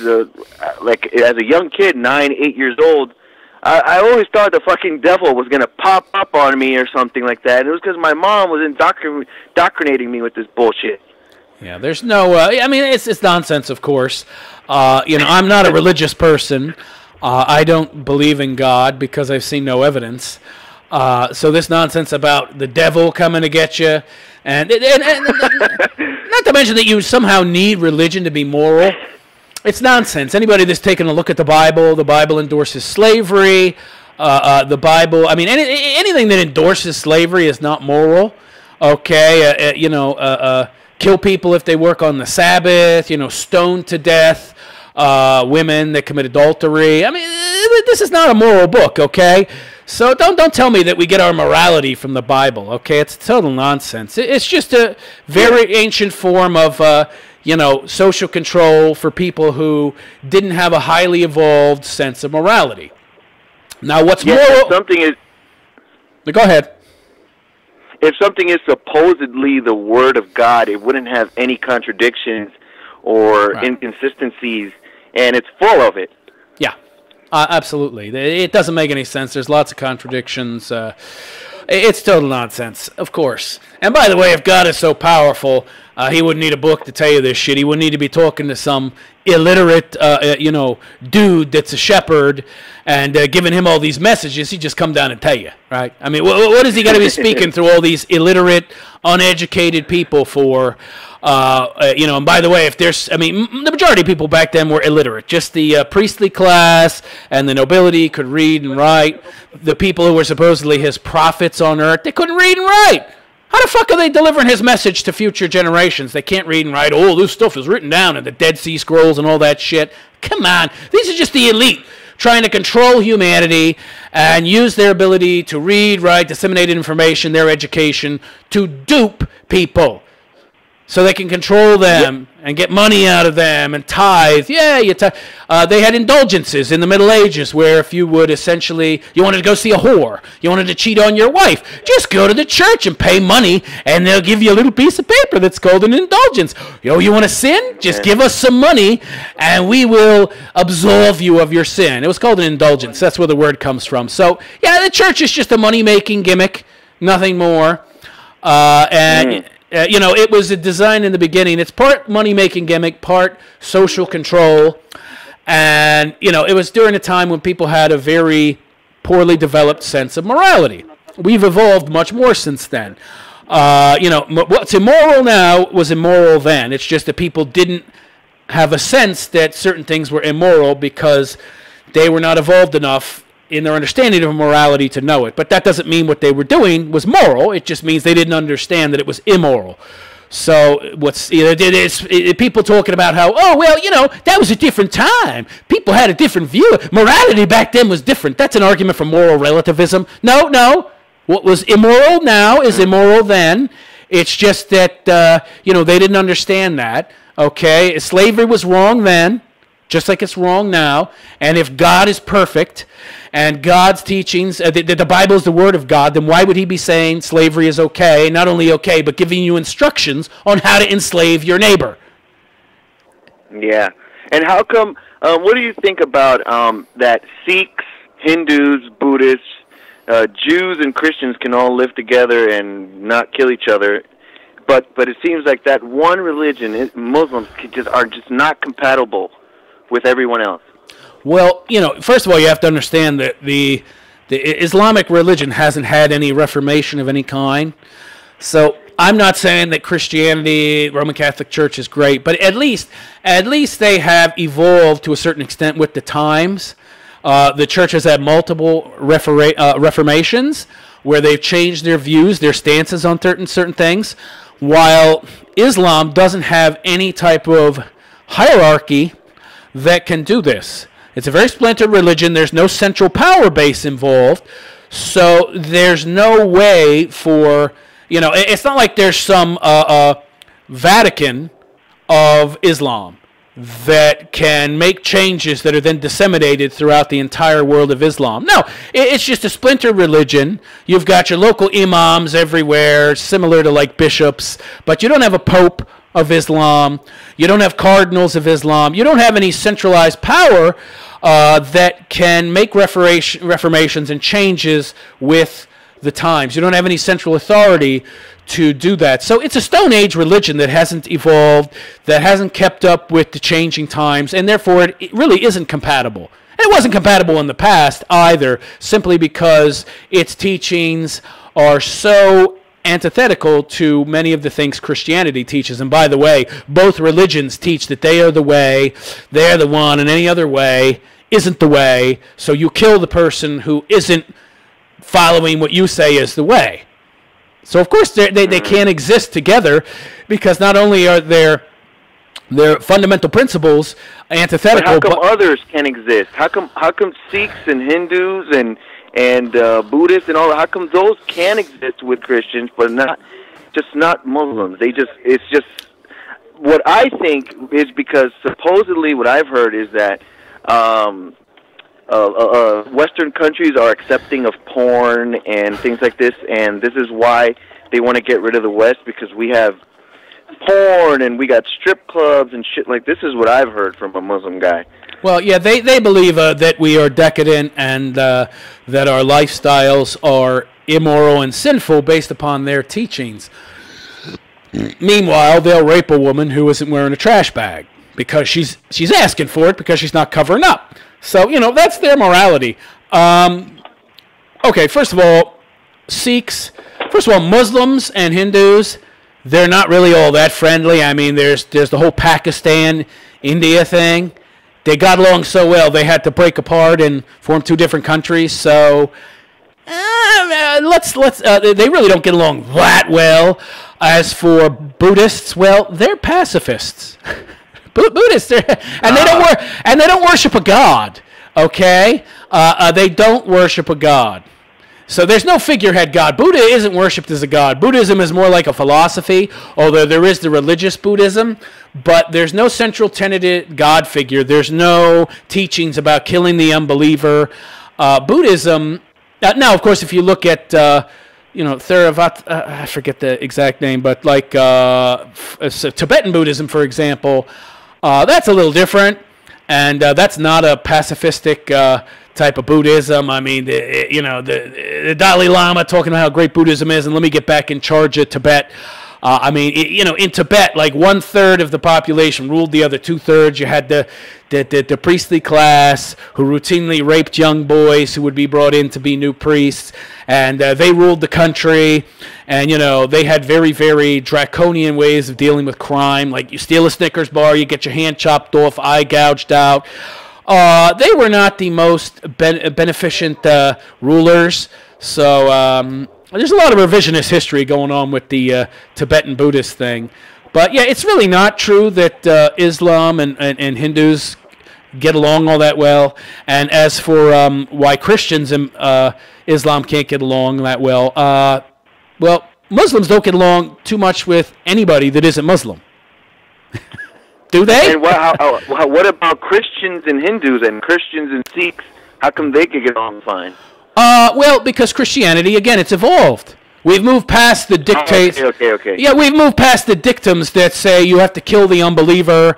like, as a young kid, 9, 8 years old, I always thought the fucking devil was going to pop up on me or something like that. And it was because my mom was indoctrinating me with this bullshit. Yeah, there's no, it's nonsense, of course. I'm not a religious person. I don't believe in God because I've seen no evidence. So this nonsense about the devil coming to get you, and not to mention that you somehow need religion to be moral. It's nonsense. Anybody that's taken a look at the Bible endorses slavery. The Bible, anything that endorses slavery is not moral. Okay, kill people if they work on the Sabbath. Stone to death. Women that commit adultery. This is not a moral book, okay? So don't tell me that we get our morality from the Bible, okay? It's total nonsense. It's just a very ancient form of, social control for people who didn't have a highly evolved sense of morality. Now, what's moral? Go ahead. If something is supposedly the Word of God, it wouldn't have any contradictions or inconsistencies. And it's full of it. Yeah, absolutely. It doesn't make any sense. There's lots of contradictions. It's total nonsense, of course. And by the way, if God is so powerful, he wouldn't need a book to tell you this shit. He wouldn't need to be talking to some illiterate, dude that's a shepherd and giving him all these messages. He'd just come down and tell you, right? What is he going to be speaking through all these illiterate, uneducated people for? And by the way, if there's, the majority of people back then were illiterate. Just the priestly class and the nobility could read and write. The people who were supposedly his prophets on earth, they couldn't read and write. How the fuck are they delivering his message to future generations? They can't read and write. Oh, this stuff is written down in the Dead Sea Scrolls and all that shit. Come on. These are just the elite trying to control humanity and use their ability to read, write, disseminate information, their education, to dupe people. so they can control them and get money out of them and tithe. Yeah, they had indulgences in the Middle Ages where if you would essentially, you wanted to go see a whore, you wanted to cheat on your wife, just go to the church and pay money and they'll give you a little piece of paper that's called an indulgence. You want to sin? Just give us some money and we will absolve you of your sin. It was called an indulgence. That's where the word comes from. So, yeah, the church is just a money-making gimmick, nothing more. It was a design in the beginning. It's part money-making gimmick, part social control. And, it was during a time when people had a very poorly developed sense of morality. We've evolved much more since then. What's immoral now was immoral then. It's just that people didn't have a sense that certain things were immoral because they were not evolved enough in their understanding of morality to know it. But that doesn't mean what they were doing was moral. It just means they didn't understand that it was immoral. So people talking about how, that was a different time. People had a different view. Morality back then was different. That's an argument for moral relativism. No. What was immoral now is immoral then. It's just that, they didn't understand that. Okay? Slavery was wrong then, just like it's wrong now. And if God is perfect and God's teachings, the Bible is the Word of God, then why would he be saying slavery is okay, not only okay, but giving you instructions on how to enslave your neighbor? Yeah. And how come, what do you think about that Sikhs, Hindus, Buddhists, Jews and Christians can all live together and not kill each other, but it seems like that one religion, Muslims, are just not compatible with everyone else? Well, first of all, you have to understand that the Islamic religion hasn't had any reformation of any kind. So I'm not saying that Christianity, Roman Catholic Church is great, but at least they have evolved to a certain extent with the times. The church has had multiple reformations where they've changed their views, their stances on certain things, while Islam doesn't have any type of hierarchy that can do this. It's a very splintered religion. There's no central power base involved. So there's no way for, it's not like there's some Vatican of Islam that can make changes that are then disseminated throughout the entire world of Islam. No, it's just a splintered religion. You've got your local imams everywhere, similar to like bishops, but you don't have a pope of Islam. You don't have cardinals of Islam. You don't have any centralized power that can make reformations and changes with the times. You don't have any central authority to do that. So it's a Stone Age religion that hasn't evolved, that hasn't kept up with the changing times, and therefore it really isn't compatible. And it wasn't compatible in the past either, simply because its teachings are so antithetical to many of the things Christianity teaches. And by the way, both religions teach that they are the way, they are the one, and any other way isn't the way. So you kill the person who isn't following what you say is the way. So of course they can't exist together, because not only are their fundamental principles antithetical, but how come others can exist? How come Sikhs and Hindus and Buddhists and all, how come those can exist with Christians, but not Muslims? It's just what I think is because supposedly what I've heard is that Western countries are accepting of porn and things like this, and this is why they want to get rid of the West, because we have porn and we got strip clubs and shit. Like, this is what I've heard from a Muslim guy. Well, yeah, they believe that we are decadent and that our lifestyles are immoral and sinful based upon their teachings. Meanwhile, they'll rape a woman who isn't wearing a trash bag because she's asking for it because she's not covering up. So, that's their morality. Okay, first of all, Muslims and Hindus, they're not really all that friendly. I mean, there's the whole Pakistan-India thing. They got along so well, they had to break apart and form two different countries. So, they really don't get along that well. As for Buddhists, well, they're pacifists. Buddhists, they don't worship a god. Okay, they don't worship a god. So there's no figurehead god. Buddha isn't worshipped as a god. Buddhism is more like a philosophy, although there is the religious Buddhism, but there's no central tenet god figure. There's no teachings about killing the unbeliever. Buddhism, now, of course, if you look at, Theravada, I forget the exact name, but like Tibetan Buddhism, for example, that's a little different, and that's not a pacifistic type of Buddhism. I mean, the Dalai Lama talking about how great Buddhism is, and let me get back in charge of Tibet. In Tibet, like 1/3 of the population ruled the other 2/3. You had the priestly class who routinely raped young boys who would be brought in to be new priests, and they ruled the country. And they had very, very draconian ways of dealing with crime. Like you steal a Snickers bar, you get your hand chopped off, eye gouged out. They were not the most beneficent rulers. So there's a lot of revisionist history going on with the Tibetan Buddhist thing. But yeah, it's really not true that Islam and Hindus get along all that well. And as for why Christians and Islam can't get along that well, Muslims don't get along too much with anybody that isn't Muslim. Do they? And what about Christians and Hindus and Christians and Sikhs? How come they could get along fine? Because Christianity, again, it's evolved. We've moved past the dictates. Okay. Yeah, we've moved past the dictums that say you have to kill the unbeliever,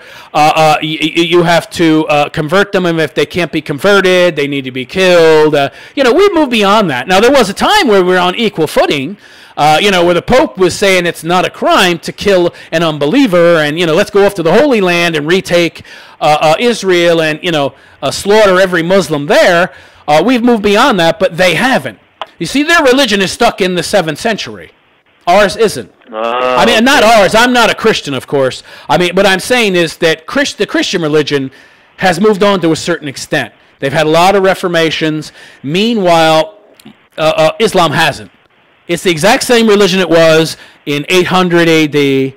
you have to convert them, and if they can't be converted, they need to be killed. We've moved beyond that. Now, there was a time where we were on equal footing, where the Pope was saying it's not a crime to kill an unbeliever, and, let's go off to the Holy Land and retake Israel and, slaughter every Muslim there. We've moved beyond that, but they haven't. You see, their religion is stuck in the 7th century. Ours isn't. Not ours. I'm not a Christian, of course. What I'm saying is that the Christian religion has moved on to a certain extent. They've had a lot of reformations. Meanwhile, Islam hasn't. It's the exact same religion it was in 800 AD.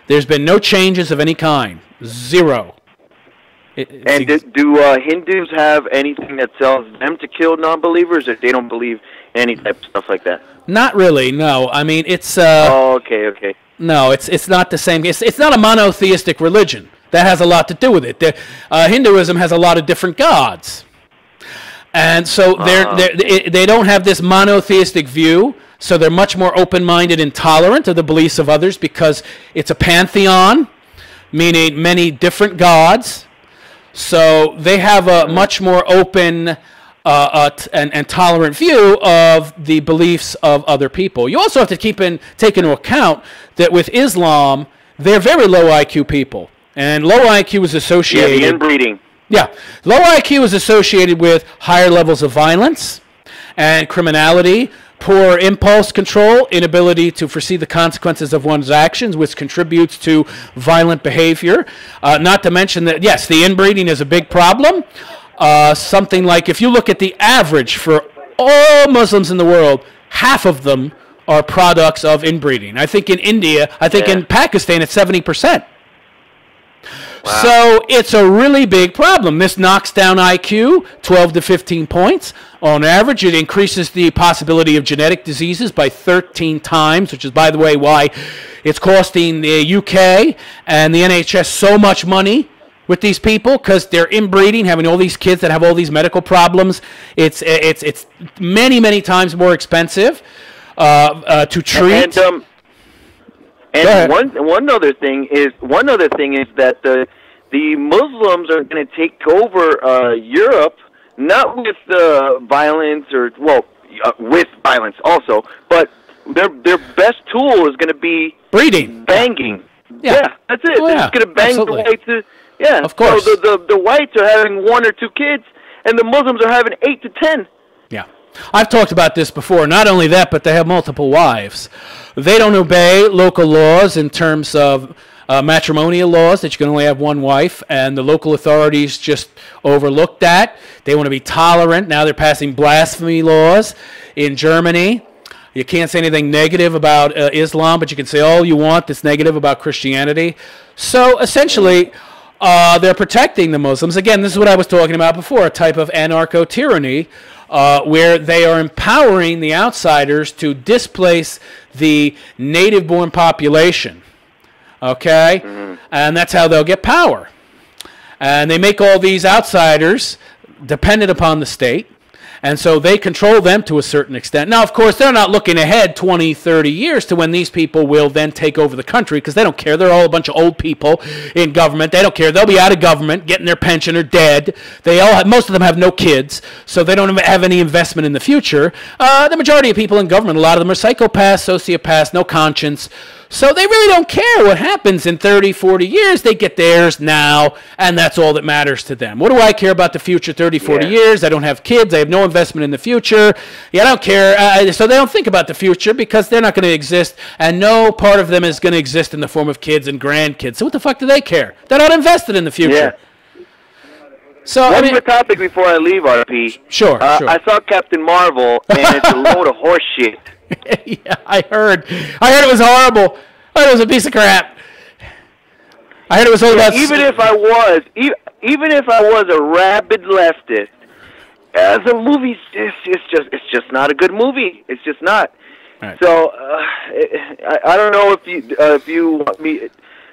There's been no changes of any kind. Zero. Do Hindus have anything that tells them to kill non-believers, or they don't believe any type of stuff like that? Not really, no. It's... okay. No, it's not the same. It's not a monotheistic religion. That has a lot to do with it. Hinduism has a lot of different gods. And so they don't have this monotheistic view, so they're much more open-minded and tolerant of the beliefs of others because it's a pantheon, meaning many different gods. So they have a much more open and tolerant view of the beliefs of other people. You also have to take into account that with Islam, they're very low IQ people. And low IQ is associated... Yeah, the inbreeding. Yeah. Low IQ is associated with higher levels of violence and criminality, poor impulse control, inability to foresee the consequences of one's actions, which contributes to violent behavior. Not to mention that, yes, the inbreeding is a big problem. Something like, if you look at the average for all Muslims in the world, half of them are products of inbreeding. I think in India, in Pakistan, it's 70%. Wow. So it's a really big problem. This knocks down IQ 12 to 15 points. On average, it increases the possibility of genetic diseases by 13 times, which is, by the way, why it's costing the UK and the NHS so much money with these people, because they're inbreeding, having all these kids that have all these medical problems. It's many, many times more expensive to treat. And one other thing is that the Muslims are going to take over Europe, not with violence with violence also, but their best tool is going to be breeding, banging. Yeah, that's it. They're just going to bang the whites. Of course. So the whites are having 1 or 2 kids, and the Muslims are having 8 to 10. Yeah. I've talked about this before. Not only that, but they have multiple wives. They don't obey local laws in terms of matrimonial laws that you can only have one wife, and the local authorities just overlook that. They want to be tolerant. Now they're passing blasphemy laws in Germany. You can't say anything negative about Islam, but you can say all you want that's negative about Christianity. So essentially, they're protecting the Muslims. Again, this is what I was talking about before, a type of anarcho-tyranny. where they are empowering the outsiders to displace the native-born population. Okay? And that's how they'll get power. And they make all these outsiders dependent upon the state. And so they control them to a certain extent. Now, of course, they're not looking ahead 20, 30 years to when these people will then take over the country, because they don't care. They're all a bunch of old people in government. They don't care. They'll be out of government, getting their pension, or dead. Most of them have no kids, so they don't have any investment in the future. The majority of people in government, a lot of them are psychopaths, sociopaths, no conscience. So they really don't care what happens in 30, 40 years. They get theirs now, and that's all that matters to them. What do I care about the future 30, 40 years? I don't have kids. I have no investment in the future. Yeah, I don't care. So they don't think about the future because they're not going to exist, and no part of them is going to exist in the form of kids and grandkids. So what the fuck do they care? They're not invested in the future. Yeah. So, one more topic before I leave, RP. Sure. I saw Captain Marvel, and it's a load of horse shit. Yeah, I heard it was horrible. I heard it was a piece of crap. I heard it was all about... Even if I was a rabid leftist, as a movie, it's just not a good movie. It's just not. Right. So I don't know if you want me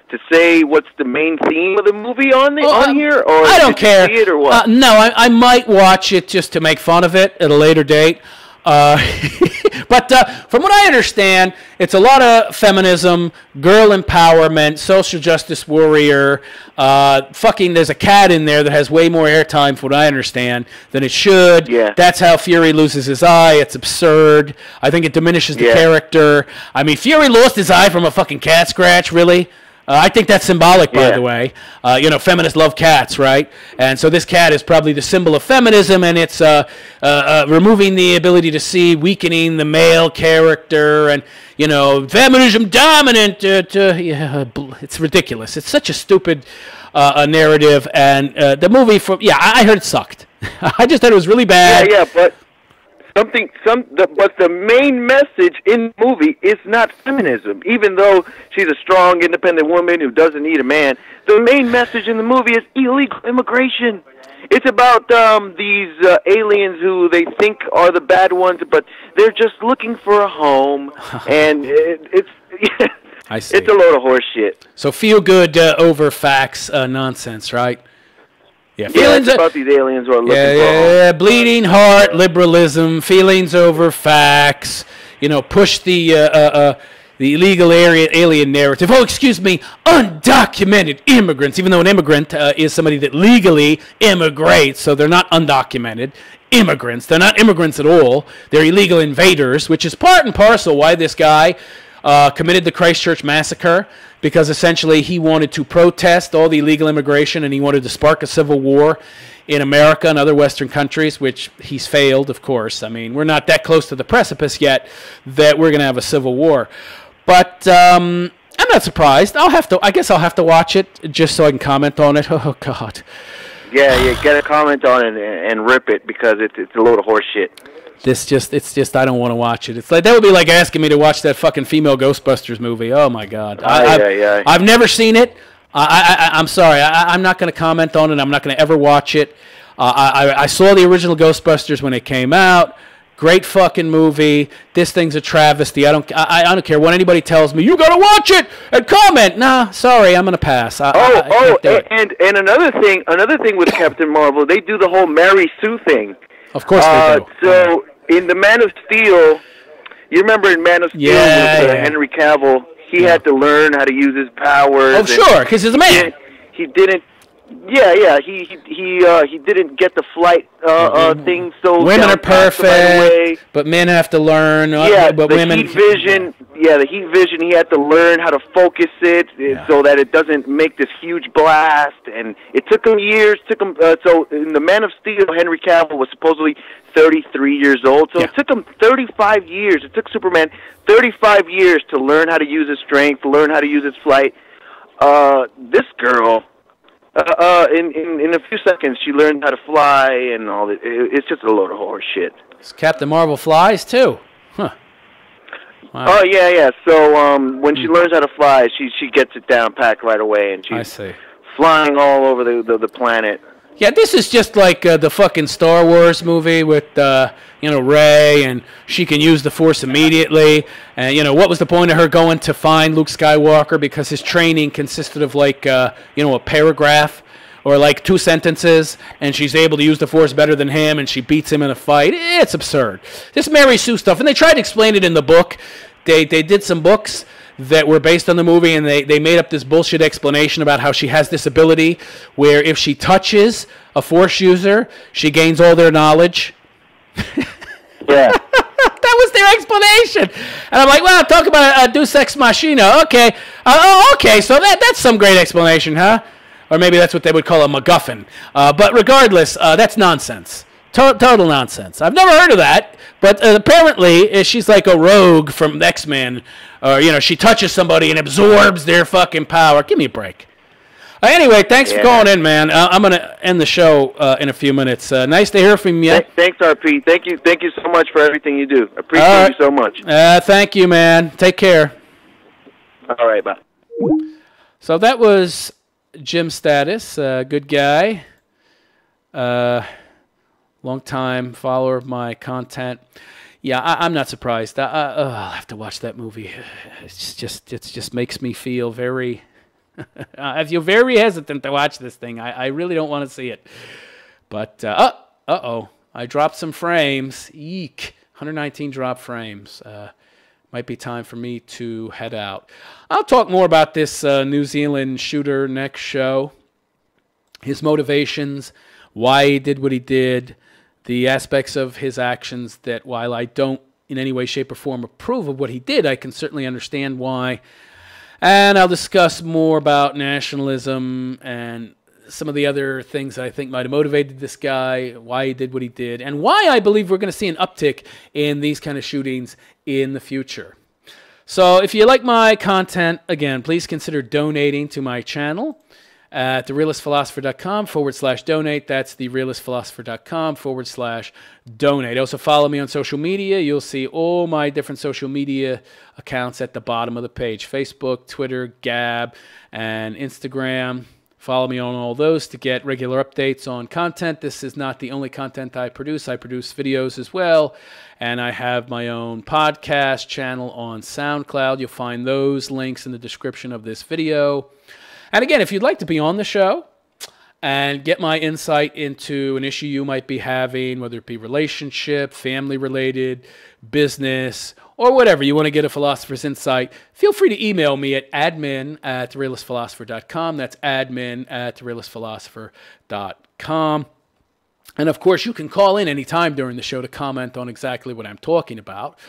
to say what's the main theme of the movie on here, or I don't care. See it or what? No, I might watch it just to make fun of it at a later date. But from what I understand, it's a lot of feminism, girl empowerment, social justice warrior. There's a cat in there that has way more airtime, from what I understand, than it should. Yeah. That's how Fury loses his eye. It's absurd. I think it diminishes the character. I mean, Fury lost his eye from a fucking cat scratch, really? I think that's symbolic, by the way. Feminists love cats, right? And so this cat is probably the symbol of feminism, and it's removing the ability to see, weakening the male character, and, feminism dominant. It's ridiculous. It's such a stupid narrative, and the movie, I heard it sucked. I just thought it was really bad. Yeah, but... But the main message in the movie is not feminism. Even though she's a strong, independent woman who doesn't need a man, the main message in the movie is illegal immigration. It's about these aliens who they think are the bad ones, but they're just looking for a home, and it's I see. It's a load of horse shit. So feel good over facts nonsense, right? Yeah, it's about these aliens who are looking for Yeah, bleeding heart, liberalism, feelings over facts. Push the illegal alien narrative. Oh, excuse me, undocumented immigrants. Even though an immigrant is somebody that legally immigrates, so they're not undocumented immigrants. They're not immigrants at all. They're illegal invaders, which is part and parcel why this guy committed the Christchurch massacre, because essentially he wanted to protest all the illegal immigration, and he wanted to spark a civil war in America and other Western countries, which he's failed, of course. I mean, we're not that close to the precipice yet that we're going to have a civil war. But I'm not surprised. I guess I'll have to watch it just so I can comment on it. Oh, God. Yeah, get a comment on it and rip it, because it's a load of horse shit. It's just I don't want to watch it. It's like that would be like asking me to watch that fucking female Ghostbusters movie. Oh my God! I've never seen it. I'm sorry. I'm not going to comment on it. I'm not going to ever watch it. I saw the original Ghostbusters when it came out. Great fucking movie. This thing's a travesty. I don't care what anybody tells me. You got to watch it and comment. Nah, sorry, I'm going to pass. And another thing with Captain Marvel, they do the whole Mary Sue thing. Of course they do. So in the Man of Steel, you remember in Man of Steel with Henry Cavill, he had to learn how to use his powers. Oh, sure, because he's a man. He didn't. Yeah. He didn't get the flight thing. So women are perfect, but men have to learn. But women. Heat vision. Yeah, the heat vision. He had to learn how to focus it so that it doesn't make this huge blast. And it took him years. So in the Man of Steel, Henry Cavill was supposedly 33 years old. So it took him 35 years. It took Superman 35 years to learn how to use his strength, learn how to use his flight. This girl. In a few seconds, she learned how to fly and all that. It's just a load of horse shit. Captain Marvel flies too, huh? Wow. Oh yeah. So when she learns how to fly, she gets it down packed right away, and she's flying all over the planet. Yeah, this is just like the fucking Star Wars movie with, Rey, and she can use the Force immediately. And, what was the point of her going to find Luke Skywalker? Because his training consisted of, like, a paragraph or, like, 2 sentences, and she's able to use the Force better than him, and she beats him in a fight. It's absurd. This Mary Sue stuff, and they tried to explain it in the book. They did some books that were based on the movie, and they made up this bullshit explanation about how she has this ability where if she touches a Force user, she gains all their knowledge. Yeah. That was their explanation. And I'm like, well, talk about a Deus Ex Machina. Okay. Okay, so that's some great explanation, huh? Or maybe that's what they would call a MacGuffin. But regardless, that's nonsense. Total nonsense. I've never heard of that, but apparently she's like a rogue from X-Men. Or, she touches somebody and absorbs their fucking power. Give me a break. Anyway, thanks for calling in, man. I'm going to end the show in a few minutes. Nice to hear from you. Thanks, RP. Thank you so much for everything you do. Appreciate you so much. Thank you, man. Take care. All right, bye. So that was Jim Status, good guy. Long-time follower of my content. Yeah, I'm not surprised. I'll have to watch that movie. It just makes me feel very... I feel very hesitant to watch this thing. I really don't want to see it. But, uh-oh. I dropped some frames. Eek. 119 drop frames. Might be time for me to head out. I'll talk more about this New Zealand shooter next show. His motivations, why he did what he did, the aspects of his actions that while I don't in any way, shape, or form approve of what he did, I can certainly understand why. And I'll discuss more about nationalism and some of the other things that I think might have motivated this guy, why he did what he did, and why I believe we're going to see an uptick in these kind of shootings in the future. So if you like my content, again, please consider donating to my channel at therealistphilosopher.com/donate. That's therealistphilosopher.com/donate. Also follow me on social media. You'll see all my different social media accounts at the bottom of the page. Facebook, Twitter, Gab, and Instagram. Follow me on all those to get regular updates on content. This is not the only content I produce. I produce videos as well. And I have my own podcast channel on SoundCloud. You'll find those links in the description of this video. And again, if you'd like to be on the show and get my insight into an issue you might be having, whether it be relationship, family-related, business, or whatever, you want to get a philosopher's insight, feel free to email me at admin@therealistphilosopher.com. That's admin@therealistphilosopher.com. And, of course, you can call in anytime during the show to comment on exactly what I'm talking about.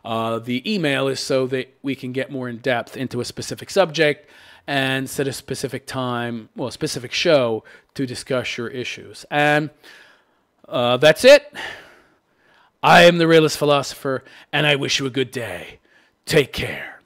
The email is so that we can get more in-depth into a specific subject and set a specific time, well, a specific show to discuss your issues. And that's it. I am the Realist Philosopher, and I wish you a good day. Take care.